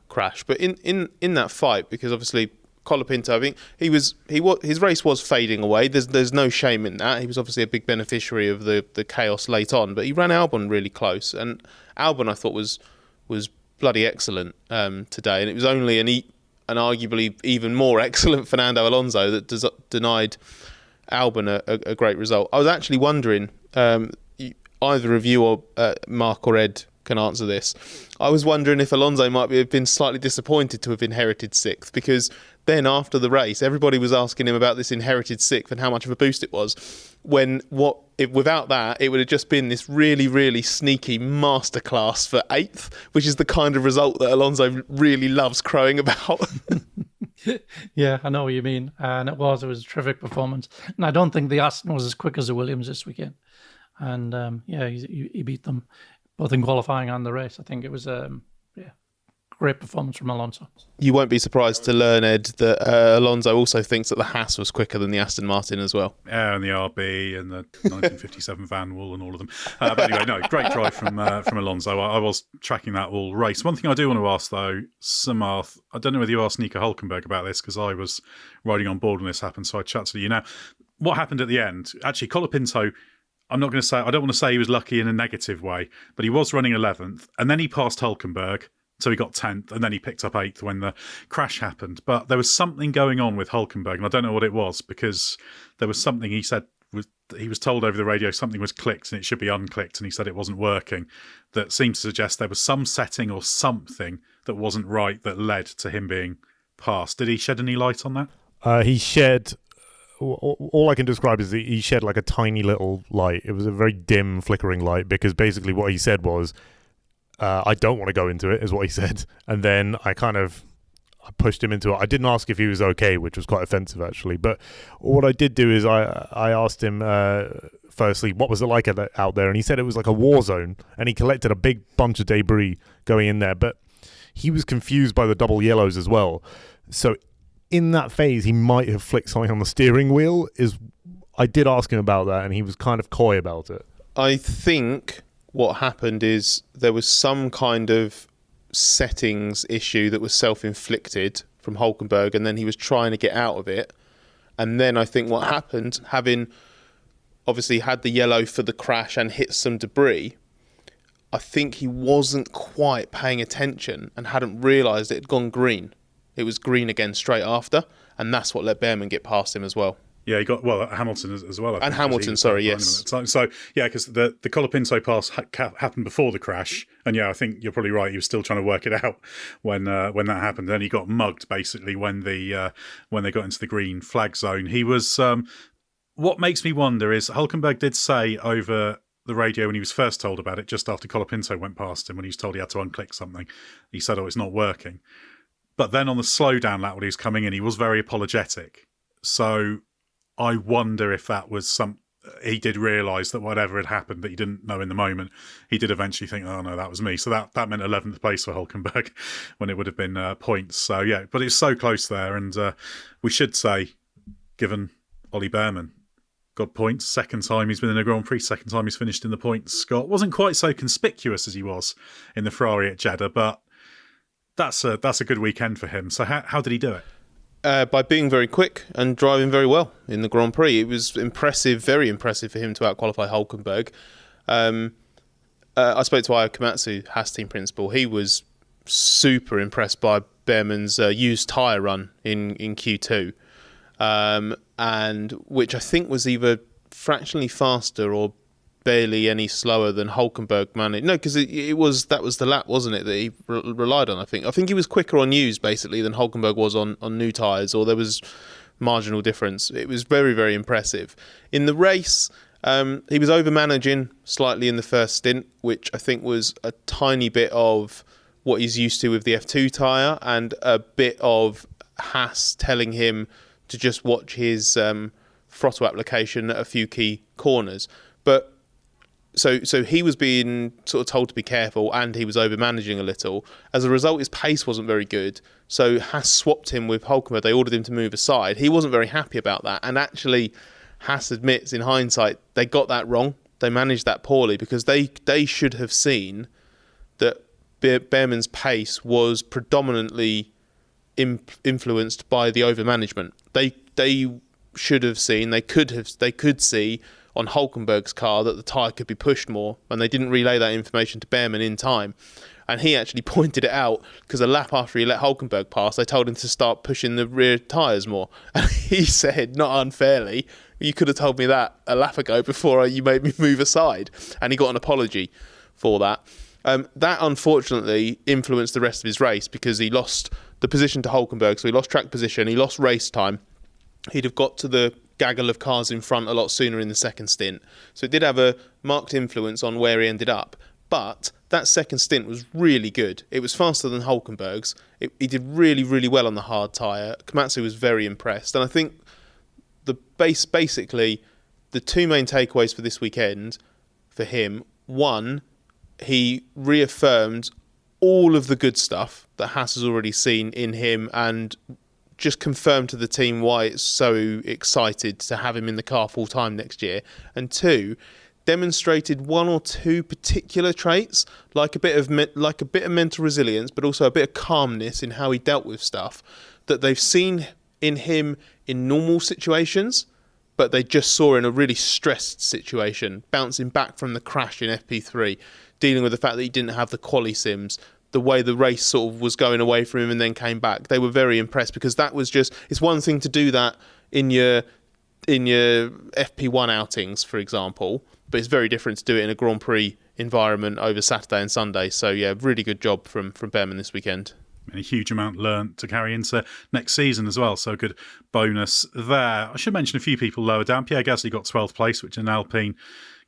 crash. But in that fight, because obviously Colapinto, I think his race was fading away. There's no shame in that. He was obviously a big beneficiary of the chaos late on, but he ran Albon really close. And Albon, I thought, was bloody excellent today. And it was only an arguably even more excellent Fernando Alonso that denied Albon a great result. I was actually wondering, either of you or Mark or Ed can answer this. I was wondering if Alonso might have been slightly disappointed to have inherited sixth, because then after the race, everybody was asking him about this inherited sixth and how much of a boost it was. Without that, it would have just been this really, really sneaky masterclass for eighth, which is the kind of result that Alonso really loves crowing about. Yeah, I know what you mean. And it was a terrific performance. And I don't think the Aston was as quick as the Williams this weekend. And he beat them both in qualifying and the race. I think it was great performance from Alonso. You won't be surprised to learn, Ed, that Alonso also thinks that the Haas was quicker than the Aston Martin as well. Yeah, and the RB and the 1957 Van Wall and all of them. But anyway, no, great drive from Alonso. I was tracking that all race. One thing I do want to ask, though, Samarth, I don't know whether you asked Nico Hülkenberg about this, because I was riding on board when this happened, so I chat to you now. What happened at the end? Actually, Colapinto, I don't want to say he was lucky in a negative way, but he was running 11th, and then he passed Hülkenberg, so he got 10th, and then he picked up 8th when the crash happened. But there was something going on with Hülkenberg, and I don't know what it was, because there was something he said, he was told over the radio something was clicked and it should be unclicked, and he said it wasn't working. That seemed to suggest there was some setting or something that wasn't right that led to him being passed. Did he shed any light on that? He shed... All I can describe is that he shed like a tiny little light. It was a very dim, flickering light, because basically what he said was, I don't want to go into it, is what he said. And then I pushed him into it. I didn't ask if he was okay, which was quite offensive, actually. But what I did do is I asked him, firstly, what was it like out there? And he said it was like a war zone, and he collected a big bunch of debris going in there. But he was confused by the double yellows as well. So in that phase, he might have flicked something on the steering wheel. I did ask him about that, and he was kind of coy about it. I think what happened is there was some kind of settings issue that was self-inflicted from Hülkenberg, and then he was trying to get out of it. And then I think what happened, having obviously had the yellow for the crash and hit some debris, I think he wasn't quite paying attention and hadn't realised it had gone green. It was green again straight after, and that's what let Bearman get past him as well. Yeah, he got, well, Hamilton as well. And Hamilton, sorry, yes. So yeah, because the Colapinto pass happened before the crash. And yeah, I think you're probably right. He was still trying to work it out when that happened. Then he got mugged, basically, when they got into the green flag zone. He was... what makes me wonder is Hülkenberg did say over the radio when he was first told about it, just after Colapinto went past him, when he was told he had to unclick something, he said, it's not working. But then on the slowdown lap when he was coming in, he was very apologetic. So... I wonder if that was he did realise that whatever had happened that he didn't know in the moment, he did eventually think, oh no, that was me. So that meant 11th place for Hülkenberg when it would have been points. So yeah, but it's so close there. And we should say, given Ollie Bearman got points, second time he's been in a Grand Prix, second time he's finished in the points. Scott wasn't quite so conspicuous as he was in the Ferrari at Jeddah, but that's a good weekend for him. So how did he do it? By being very quick and driving very well in the Grand Prix. It was impressive, very impressive for him to outqualify Hülkenberg. I spoke to Aya Komatsu, Haas team principal. He was super impressed by Bearman's used tyre run in Q2, and which I think was either fractionally faster or barely any slower than Hülkenberg managed. No, because that was the lap, wasn't it, that he relied on, I think he was quicker on used, basically, than Hülkenberg was on new tyres, or there was marginal difference. It was very, very impressive. In the race, he was over-managing slightly in the first stint, which I think was a tiny bit of what he's used to with the F2 tyre, and a bit of Haas telling him to just watch his throttle application at a few key corners. But So he was being sort of told to be careful, and he was over-managing a little. As a result, his pace wasn't very good. So Haas swapped him with Hülkenberg. They ordered him to move aside. He wasn't very happy about that. And actually, Haas admits, in hindsight, they got that wrong. They managed that poorly, because they should have seen that Bearman's pace was predominantly influenced by the over-management. They should have seen, they could see on Hülkenberg's car that the tyre could be pushed more, and they didn't relay that information to Bearman in time. And he actually pointed it out, because a lap after he let Hülkenberg pass, they told him to start pushing the rear tyres more. And he said, not unfairly, you could have told me that a lap ago before you made me move aside. And he got an apology for that. That unfortunately influenced the rest of his race, because he lost the position to Hülkenberg, so he lost track position, he lost race time. He'd have got to the gaggle of cars in front a lot sooner in the second stint. So it did have a marked influence on where he ended up. But that second stint was really good. It was faster than Hülkenberg's. He did really, really well on the hard tyre. Komatsu was very impressed. And I think basically the two main takeaways for this weekend for him, one, he reaffirmed all of the good stuff that Haas has already seen in him, and just confirmed to the team why it's so excited to have him in the car full time next year. And two, demonstrated one or two particular traits, like a bit of mental resilience, but also a bit of calmness in how he dealt with stuff that they've seen in him in normal situations, but they just saw in a really stressed situation, bouncing back from the crash in FP3, dealing with the fact that he didn't have the quali sims, the way the race sort of was going away from him and then came back. They were very impressed, because that was just, it's one thing to do that in your FP1 outings, for example, but it's very different to do it in a Grand Prix environment over Saturday and Sunday. So yeah, really good job from Bearman this weekend. And a huge amount learnt to carry into next season as well. So a good bonus there. I should mention a few people lower down. Pierre Gasly got 12th place, which in Alpine,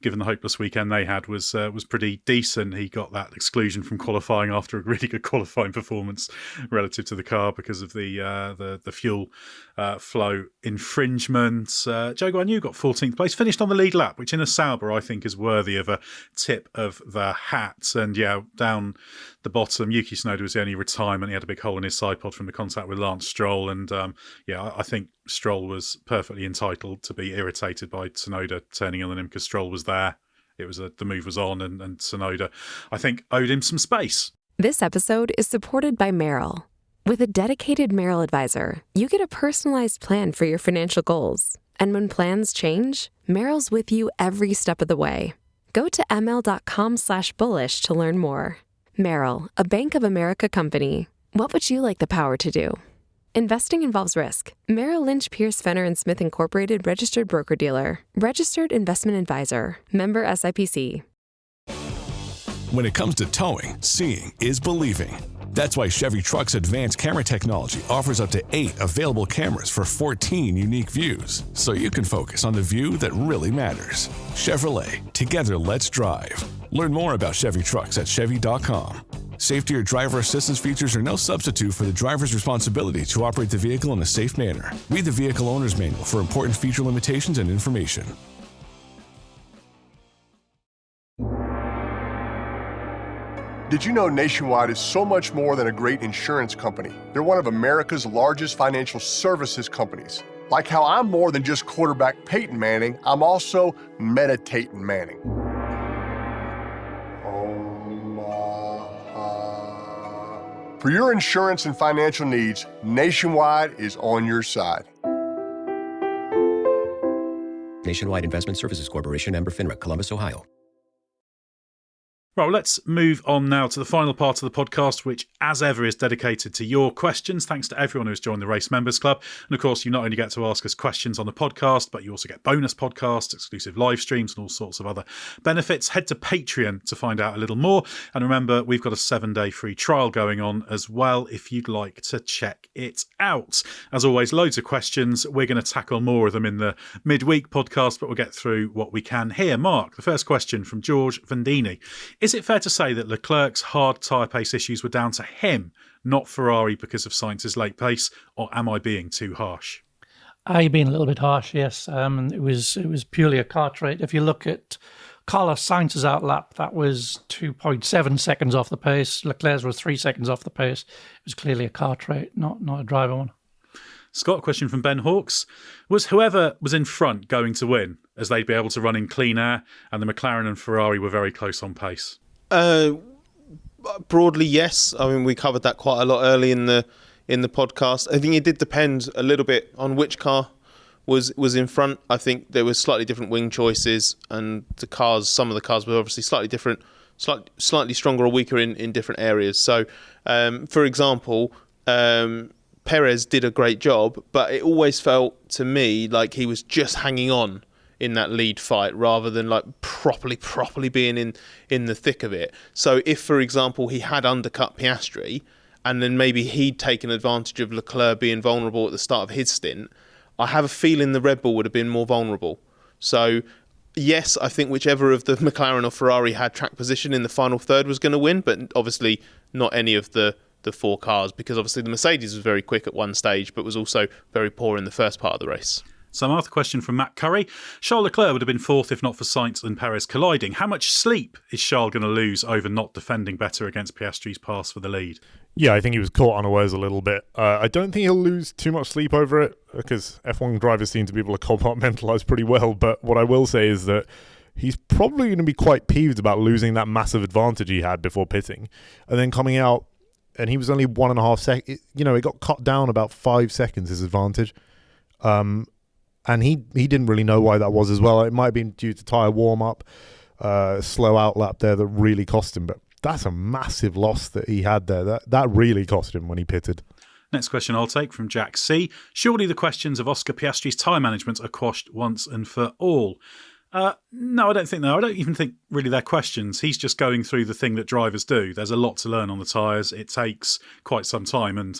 given the hopeless weekend they had, was pretty decent. He got that exclusion from qualifying after a really good qualifying performance relative to the car because of the fuel flow infringement. Zhou Guanyu got 14th place, finished on the lead lap, which in a Sauber I think is worthy of a tip of the hat. And yeah, down the bottom, Yuki Tsunoda was the only retirement. He had a big hole in his side pod from the contact with Lance Stroll, and I think Stroll was perfectly entitled to be irritated by Tsunoda turning on him, because Stroll was there. It was the move was on, and Tsunoda, I think, owed him some space. This episode is supported by Merrill. With a dedicated Merrill advisor, you get a personalized plan for your financial goals. And when plans change, Merrill's with you every step of the way. Go to ml.com/bullish to learn more. Merrill, a Bank of America company. What would you like the power to do? Investing involves risk. Merrill Lynch, Pierce, Fenner & Smith Incorporated registered broker-dealer. Registered investment advisor. Member SIPC. When it comes to towing, seeing is believing. That's why Chevy Truck's advanced camera technology offers up to 8 available cameras for 14 unique views, so you can focus on the view that really matters. Chevrolet, together let's drive. Learn more about Chevy Trucks at Chevy.com. Safety or driver assistance features are no substitute for the driver's responsibility to operate the vehicle in a safe manner. Read the Vehicle Owner's Manual for important feature limitations and information. Did you know Nationwide is so much more than a great insurance company? They're one of America's largest financial services companies. Like how I'm more than just quarterback Peyton Manning, I'm also meditating Manning. For your insurance and financial needs, Nationwide is on your side. Nationwide Investment Services Corporation, member FINRA, Columbus, Ohio. Right, well, let's move on now to the final part of the podcast, which, as ever, is dedicated to your questions. Thanks to everyone who's joined the Race Members Club. And, of course, you not only get to ask us questions on the podcast, but you also get bonus podcasts, exclusive live streams, and all sorts of other benefits. Head to Patreon to find out a little more. And remember, we've got a 7-day free trial going on as well if you'd like to check it out. As always, loads of questions. We're going to tackle more of them in the midweek podcast, but we'll get through what we can here. Mark, the first question from George Vandini. Is it fair to say that Leclerc's hard tyre pace issues were down to him, not Ferrari because of Sainz's late pace, or am I being too harsh? You're being a little bit harsh, yes. It was purely a kart rate. If you look at Carlos Sainz's outlap, that was 2.7 seconds off the pace. Leclerc's was 3 seconds off the pace. It was clearly a kart rate, not a driver one. Scott, a question from Ben Hawkes. Was whoever was in front going to win, as they'd be able to run in clean air, and the McLaren and Ferrari were very close on pace? Broadly, yes. I mean, we covered that quite a lot early in the podcast. I think it did depend a little bit on which car was in front. I think there was slightly different wing choices, and some of the cars were obviously slightly different, slightly stronger or weaker in different areas. So, for example, Perez did a great job, but it always felt to me like he was just hanging on in that lead fight rather than like properly being in the thick of it. So if, for example, he had undercut Piastri and then maybe he'd taken advantage of Leclerc being vulnerable at the start of his stint, I have a feeling the Red Bull would have been more vulnerable. So yes, I think whichever of the McLaren or Ferrari had track position in the final third was going to win, but obviously not any of the 4 cars, because obviously the Mercedes was very quick at one stage but was also very poor in the first part of the race. Samarth, question from Matt Curry. Charles Leclerc would have been fourth if not for Sainz and Perez colliding. How much sleep is Charles going to lose over not defending better against Piastri's pass for the lead? Yeah, I think he was caught unawares a little bit. I don't think he'll lose too much sleep over it, because F1 drivers seem to be able to compartmentalise pretty well. But what I will say is that he's probably going to be quite peeved about losing that massive advantage he had before pitting. And then coming out, and he was only 1.5 seconds. It got cut down about 5 seconds, his advantage. And he didn't really know why that was as well. It might have been due to tyre warm-up, slow outlap there that really cost him. But that's a massive loss that he had there. That really cost him when he pitted. Next question I'll take from Jack C. Surely the questions of Oscar Piastri's tyre management are quashed once and for all. No, I don't think so. I don't even think really they're questions. He's just going through the thing that drivers do. There's a lot to learn on the tyres. It takes quite some time, and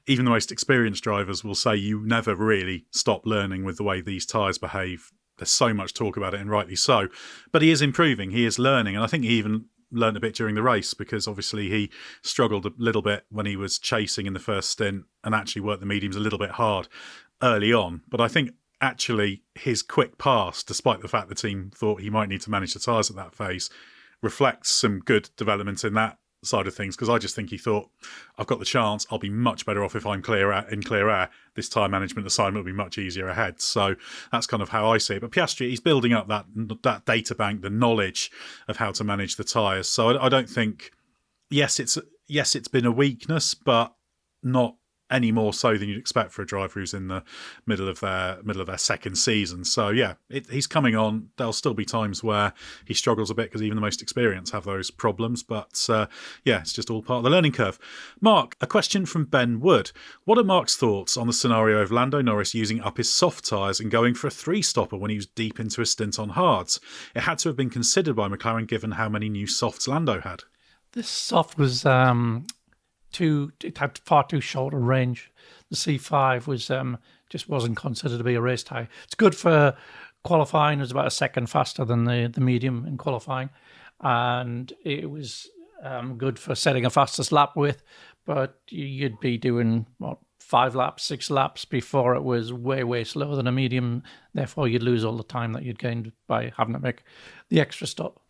even the most experienced drivers will say you never really stop learning with the way these tyres behave. There's so much talk about it, and rightly so. But he is improving. He is learning, and I think he even learned a bit during the race, because obviously he struggled a little bit when he was chasing in the first stint and actually worked the mediums a little bit hard early on. But I think actually his quick pass, despite the fact the team thought he might need to manage the tyres at that phase, reflects some good development in that side of things, because I just think he thought, I've got the chance, I'll be much better off if I'm in clear air. This tyre management assignment will be much easier ahead. So that's kind of how I see it. But Piastri, he's building up that data bank, the knowledge of how to manage the tyres. So I don't think, yes, it's been a weakness, but not any more so than you'd expect for a driver who's in the middle of their second season. So yeah, he's coming on. There'll still be times where he struggles a bit because even the most experienced have those problems. But yeah, it's just all part of the learning curve. Mark, a question from Ben Wood. What are Mark's thoughts on the scenario of Lando Norris using up his soft tyres and going for a 3-stopper when he was deep into a stint on hards? It had to have been considered by McLaren given how many new softs Lando had. This soft was it had far too short a range. The C5 was just wasn't considered to be a race tyre. It's good for qualifying. It was about a second faster than the medium in qualifying, and it was good for setting a fastest lap with. But you'd be doing 5 laps, 6 laps before it was way slower than a medium. Therefore, you'd lose all the time that you'd gained by having to make the extra stop.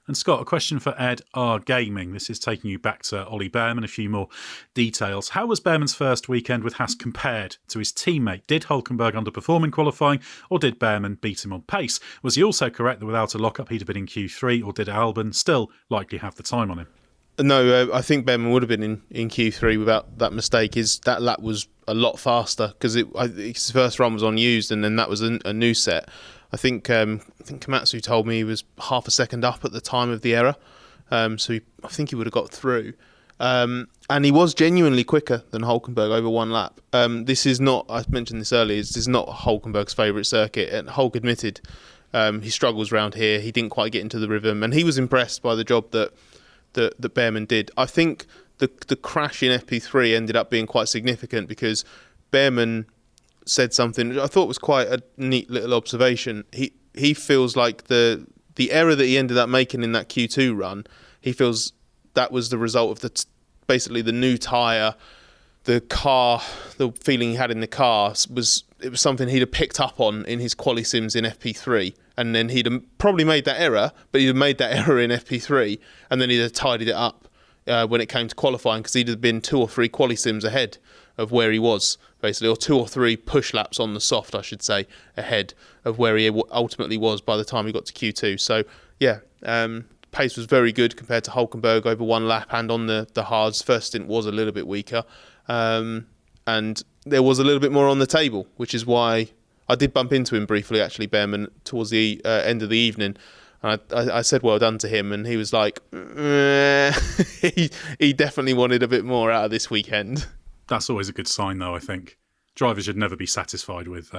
And Scott, a question for Ed R Gaming. This is taking you back to Ollie Bearman, a few more details. How was Bearman's first weekend with Haas compared to his teammate? Did Hülkenberg underperform in qualifying, or did Bearman beat him on pace? Was he also correct that without a lockup he'd have been in Q3, or did Albon still likely have the time on him? No, I think Bearman would have been in Q3 without that mistake. That lap was a lot faster because his first run was unused, and then that was a new set. I think Komatsu told me he was half a second up at the time of the error, so I think he would have got through. And he was genuinely quicker than Hülkenberg over one lap. This is not, I mentioned this earlier, this is not Hülkenberg's favourite circuit, and Hulk admitted he struggles around here. He didn't quite get into the rhythm, and he was impressed by the job that Bearman did. I think the crash in FP3 ended up being quite significant because Bearman said something which I thought was quite a neat little observation. He feels like the error that he ended up making in that Q2 run, he feels that was the result of basically the new tyre, the feeling he had in the car was something he'd have picked up on in his quali sims in FP3, and then he'd have probably made that error, but he'd have made that error in FP3, and then he'd have tidied it up when it came to qualifying, because he'd have been 2 or 3 quali sims ahead of where he was, basically, or 2 or 3 push laps on the soft, I should say, ahead of where he ultimately was by the time he got to Q2. So, yeah, pace was very good compared to Hülkenberg over one lap, and on the hards. First stint was a little bit weaker, and there was a little bit more on the table, which is why I did bump into him briefly, actually, Bearman, towards the end of the evening. I said well done to him, and he was like, he definitely wanted a bit more out of this weekend. That's always a good sign, though, I think. Drivers should never be satisfied with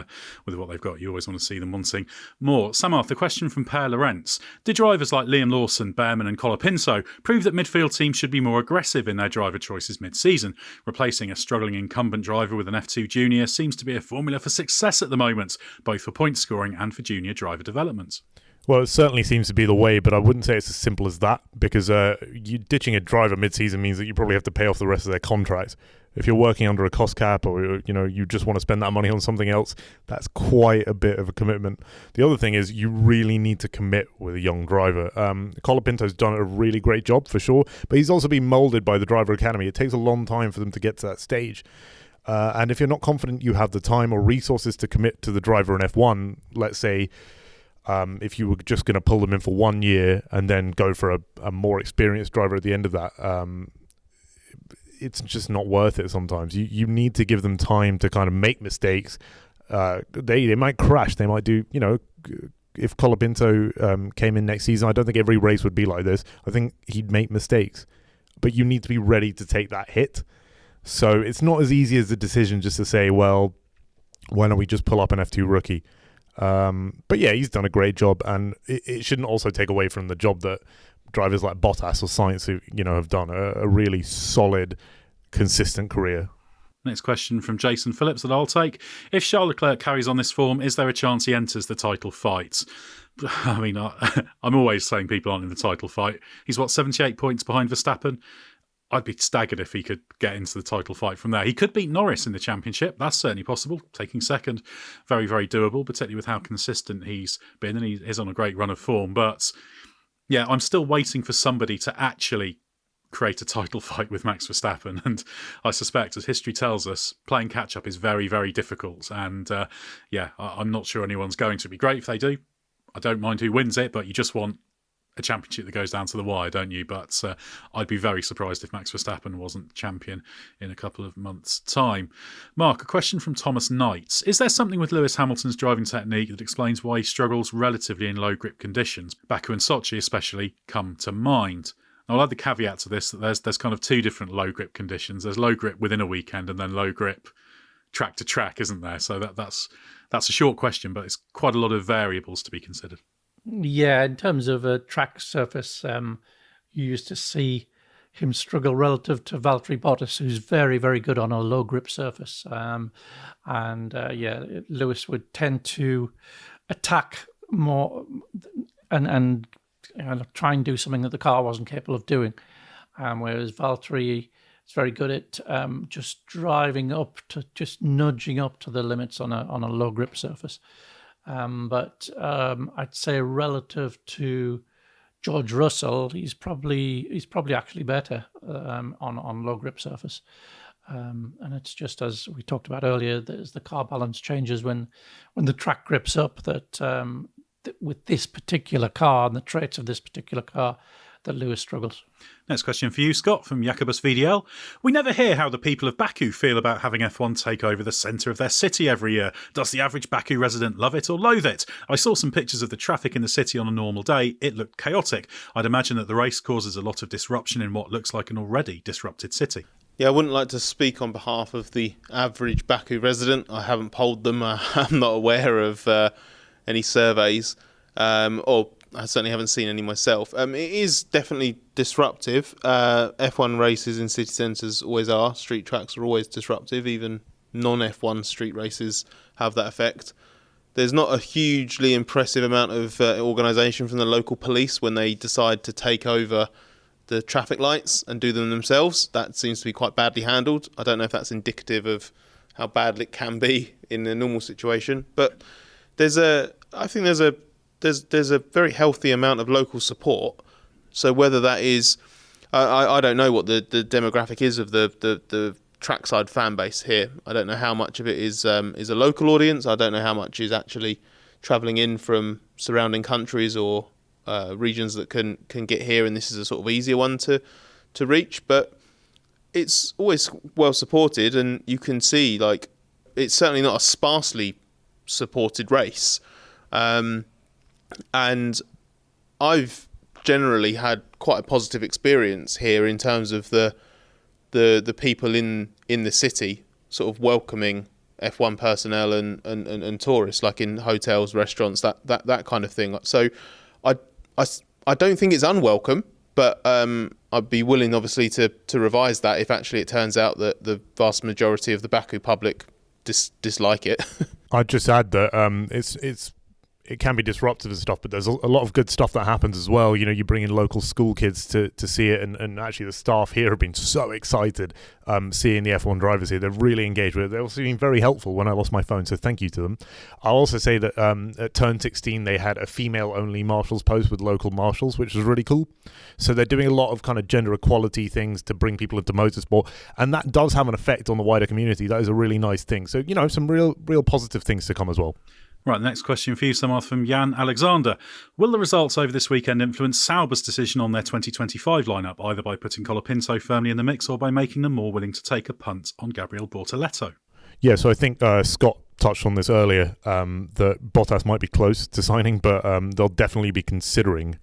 what they've got. You always want to see them wanting more. Samarth, a question from Per Lorentz. Did drivers like Liam Lawson, Bearman and Colapinto prove that midfield teams should be more aggressive in their driver choices mid-season? Replacing a struggling incumbent driver with an F2 junior seems to be a formula for success at the moment, both for point scoring and for junior driver development. Well, it certainly seems to be the way, but I wouldn't say it's as simple as that, because you ditching a driver mid-season means that you probably have to pay off the rest of their contract. If you're working under a cost cap, or you just want to spend that money on something else, that's quite a bit of a commitment. The other thing is you really need to commit with a young driver. Colapinto's done a really great job for sure, but he's also been moulded by the driver academy. It takes a long time for them to get to that stage. And if you're not confident you have the time or resources to commit to the driver in F1, let's say, if you were just going to pull them in for 1 year and then go for a more experienced driver at the end of that, it's just not worth it sometimes. You need to give them time to kind of make mistakes. They might crash. They might do, if Colapinto came in next season, I don't think every race would be like this. I think he'd make mistakes. But you need to be ready to take that hit. So it's not as easy as a decision just to say, well, why don't we just pull up an F2 rookie? But yeah, he's done a great job, and it shouldn't also take away from the job that drivers like Bottas or Sainz, have done a really solid, consistent career. Next question from Jason Phillips that I'll take. If Charles Leclerc carries on this form, is there a chance he enters the title fight? I mean, I'm always saying people aren't in the title fight. He's 78 points behind Verstappen. I'd be staggered if he could get into the title fight from there. He could beat Norris in the championship. That's certainly possible. Taking second, very, very doable, particularly with how consistent he's been, and he is on a great run of form. But yeah, I'm still waiting for somebody to actually create a title fight with Max Verstappen. And I suspect, as history tells us, playing catch-up is very, very difficult. And I'm not sure anyone's going to. Be great if they do. I don't mind who wins it, but you just want a championship that goes down to the wire, don't you? But I'd be very surprised if Max Verstappen wasn't champion in a couple of months' time. Mark, a question from Thomas Knight. Is there something with Lewis Hamilton's driving technique that explains why he struggles relatively in low grip conditions? Baku and Sochi especially come to mind. I'll add the caveat to this that there's kind of two different low grip conditions. There's low grip within a weekend and then low grip track to track, isn't there? So that's a short question, but it's quite a lot of variables to be considered. Yeah, in terms of a track surface, you used to see him struggle relative to Valtteri Bottas, who's very, very good on a low grip surface. Lewis would tend to attack more and try and do something that the car wasn't capable of doing. Whereas Valtteri is very good at just driving up to, just nudging up to the limits on a low grip surface. But I'd say relative to George Russell, he's probably actually better on low grip surface. And it's just as we talked about earlier, as the car balance changes when the track grips up, that with this particular car and the traits of this particular car, that Lewis struggles. Next question for you, Scott, from Jacobus VDL. We never hear how the people of Baku feel about having F1 take over the centre of their city every year. Does the average Baku resident love it or loathe it? I saw some pictures of the traffic in the city on a normal day. It looked chaotic. I'd imagine that the race causes a lot of disruption in what looks like an already disrupted city. Yeah, I wouldn't like to speak on behalf of the average Baku resident. I haven't polled them. I'm not aware of any surveys, or I certainly haven't seen any myself. It is definitely disruptive. F1 races in city centres always are. Street tracks are always disruptive. Even non-F1 street races have that effect. There's not a hugely impressive amount of organisation from the local police when they decide to take over the traffic lights and do them themselves. That seems to be quite badly handled. I don't know if that's indicative of how bad it can be in a normal situation. But there's a very healthy amount of local support. So whether that is, I don't know what the demographic is of the trackside fan base here. I don't know how much of it is a local audience. I don't know how much is actually travelling in from surrounding countries or regions that can get here, and this is a sort of easier one to reach. But it's always well supported, and you can see like it's certainly not a sparsely supported race. And I've generally had quite a positive experience here in terms of the people in the city sort of welcoming F1 personnel and tourists, like in hotels, restaurants, that kind of thing. So I don't think it's unwelcome, but I'd be willing, obviously, to revise that if actually it turns out that the vast majority of the Baku public dislike it. I'd just add that it can be disruptive and stuff, but there's a lot of good stuff that happens as well. You know, you bring in local school kids to see it, and actually the staff here have been so excited seeing the F1 drivers here. They're really engaged with it. They've also been very helpful when I lost my phone, so thank you to them. I'll also say that at Turn 16 they had a female-only marshals post with local marshals, which was really cool. So they're doing a lot of kind of gender equality things to bring people into motorsport, and that does have an effect on the wider community. That is a really nice thing. So, you know, some real positive things to come as well. Right, next question for you, Samarth, from Jan Alexander. Will the results over this weekend influence Sauber's decision on their 2025 lineup, either by putting Colapinto firmly in the mix or by making them more willing to take a punt on Gabriel Bortoleto? Yeah, so I think Scott touched on this earlier, that Bottas might be close to signing, but they'll definitely be considering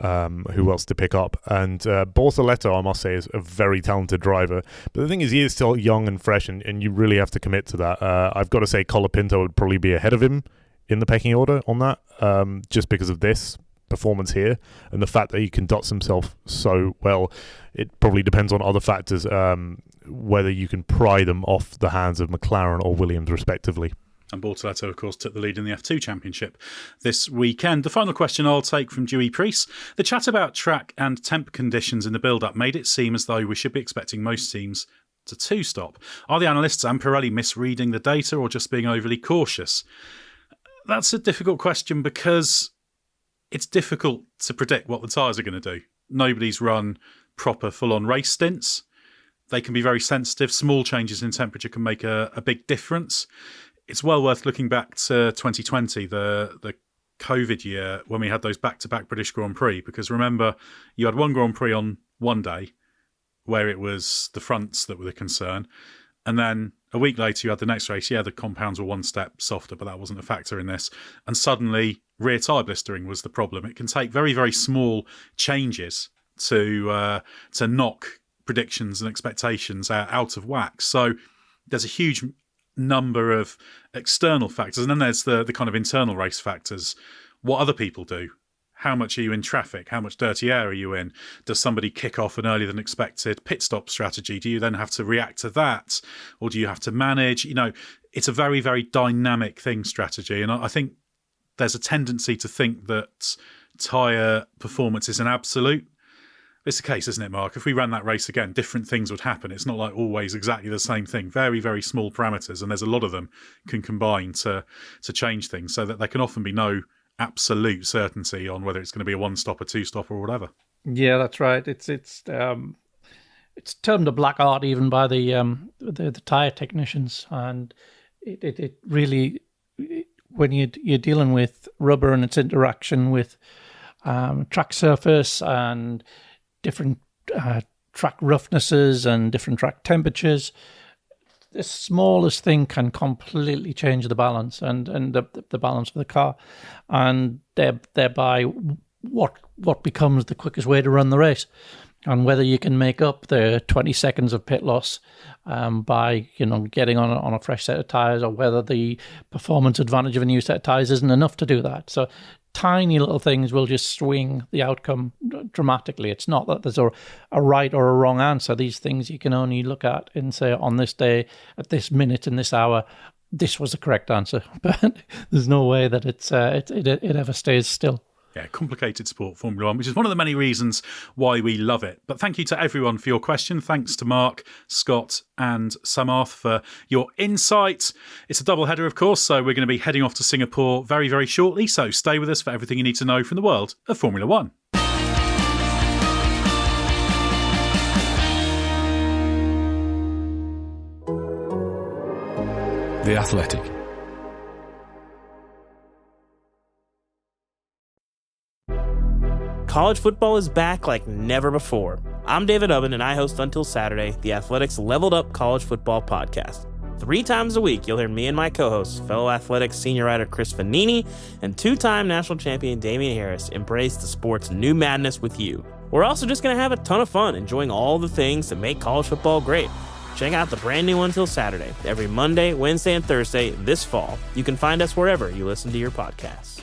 who else to pick up. And Bortoleto, I must say, is a very talented driver. But the thing is, he is still young and fresh, and you really have to commit to that. I've got to say Colapinto would probably be ahead of him in the pecking order on that, just because of this performance here and the fact that he conducts himself so well. It probably depends on other factors, whether you can pry them off the hands of McLaren or Williams, respectively. And Bortoleto, of course, took the lead in the F2 Championship this weekend. The final question I'll take from Dewey Priest. The chat about track and temp conditions in the build-up made it seem as though we should be expecting most teams to two-stop. Are the analysts and Pirelli misreading the data or just being overly cautious? That's a difficult question because it's difficult to predict what the tyres are going to do. Nobody's run proper full-on race stints. They can be very sensitive. Small changes in temperature can make a big difference. It's well worth looking back to 2020, the COVID year when we had those back-to-back British Grand Prix, because remember, you had one Grand Prix on one day where it was the fronts that were the concern, and then a week later you had the next race. Yeah, the compounds were one step softer, but that wasn't a factor in this. And suddenly rear tyre blistering was the problem. It can take very, very small changes to knock predictions and expectations out of whack. So there's a huge number of external factors, and then there's the kind of internal race factors. What other people do? How much are you in traffic? How much dirty air are you in? Does somebody kick off an earlier than expected pit stop strategy? Do you then have to react to that? Or do you have to manage? It's a very, very dynamic thing, strategy. And I think there's a tendency to think that tyre performance is an absolute. It's the case, isn't it, Mark? If we ran that race again, different things would happen. It's not like always exactly the same thing. Very, very small parameters, and there's a lot of them can combine to change things, so that there can often be no absolute certainty on whether it's going to be a one-stop or two-stop or whatever. Yeah, that's right. It's termed a black art even by the tyre technicians, and it really, when you're dealing with rubber and its interaction with track surface and different track roughnesses and different track temperatures, the smallest thing can completely change the balance and the balance of the car, and thereby what becomes the quickest way to run the race, and whether you can make up the 20 seconds of pit loss by getting on a fresh set of tyres, or whether the performance advantage of a new set of tyres isn't enough to do that. So tiny little things will just swing the outcome dramatically. It's not that there's a right or a wrong answer. These things you can only look at and say, on this day, at this minute, in this hour, this was the correct answer. But there's no way that it ever stays still. Yeah, complicated sport, Formula One, which is one of the many reasons why we love it. But thank you to everyone for your question. Thanks to Mark, Scott and Samarth for your insight. It's a double header, of course, so we're going to be heading off to Singapore very, very shortly. So stay with us for everything you need to know from the world of Formula One. The Athletic. College football is back like never before. I'm David Ubben, and I host Until Saturday, the Athletics Leveled Up College Football Podcast. 3 times a week, you'll hear me and my co-hosts, fellow Athletics senior writer Chris Vanini and 2-time national champion Damian Harris, embrace the sport's new madness with you. We're also just going to have a ton of fun enjoying all the things that make college football great. Check out the brand new Until Saturday, every Monday, Wednesday, and Thursday this fall. You can find us wherever you listen to your podcasts.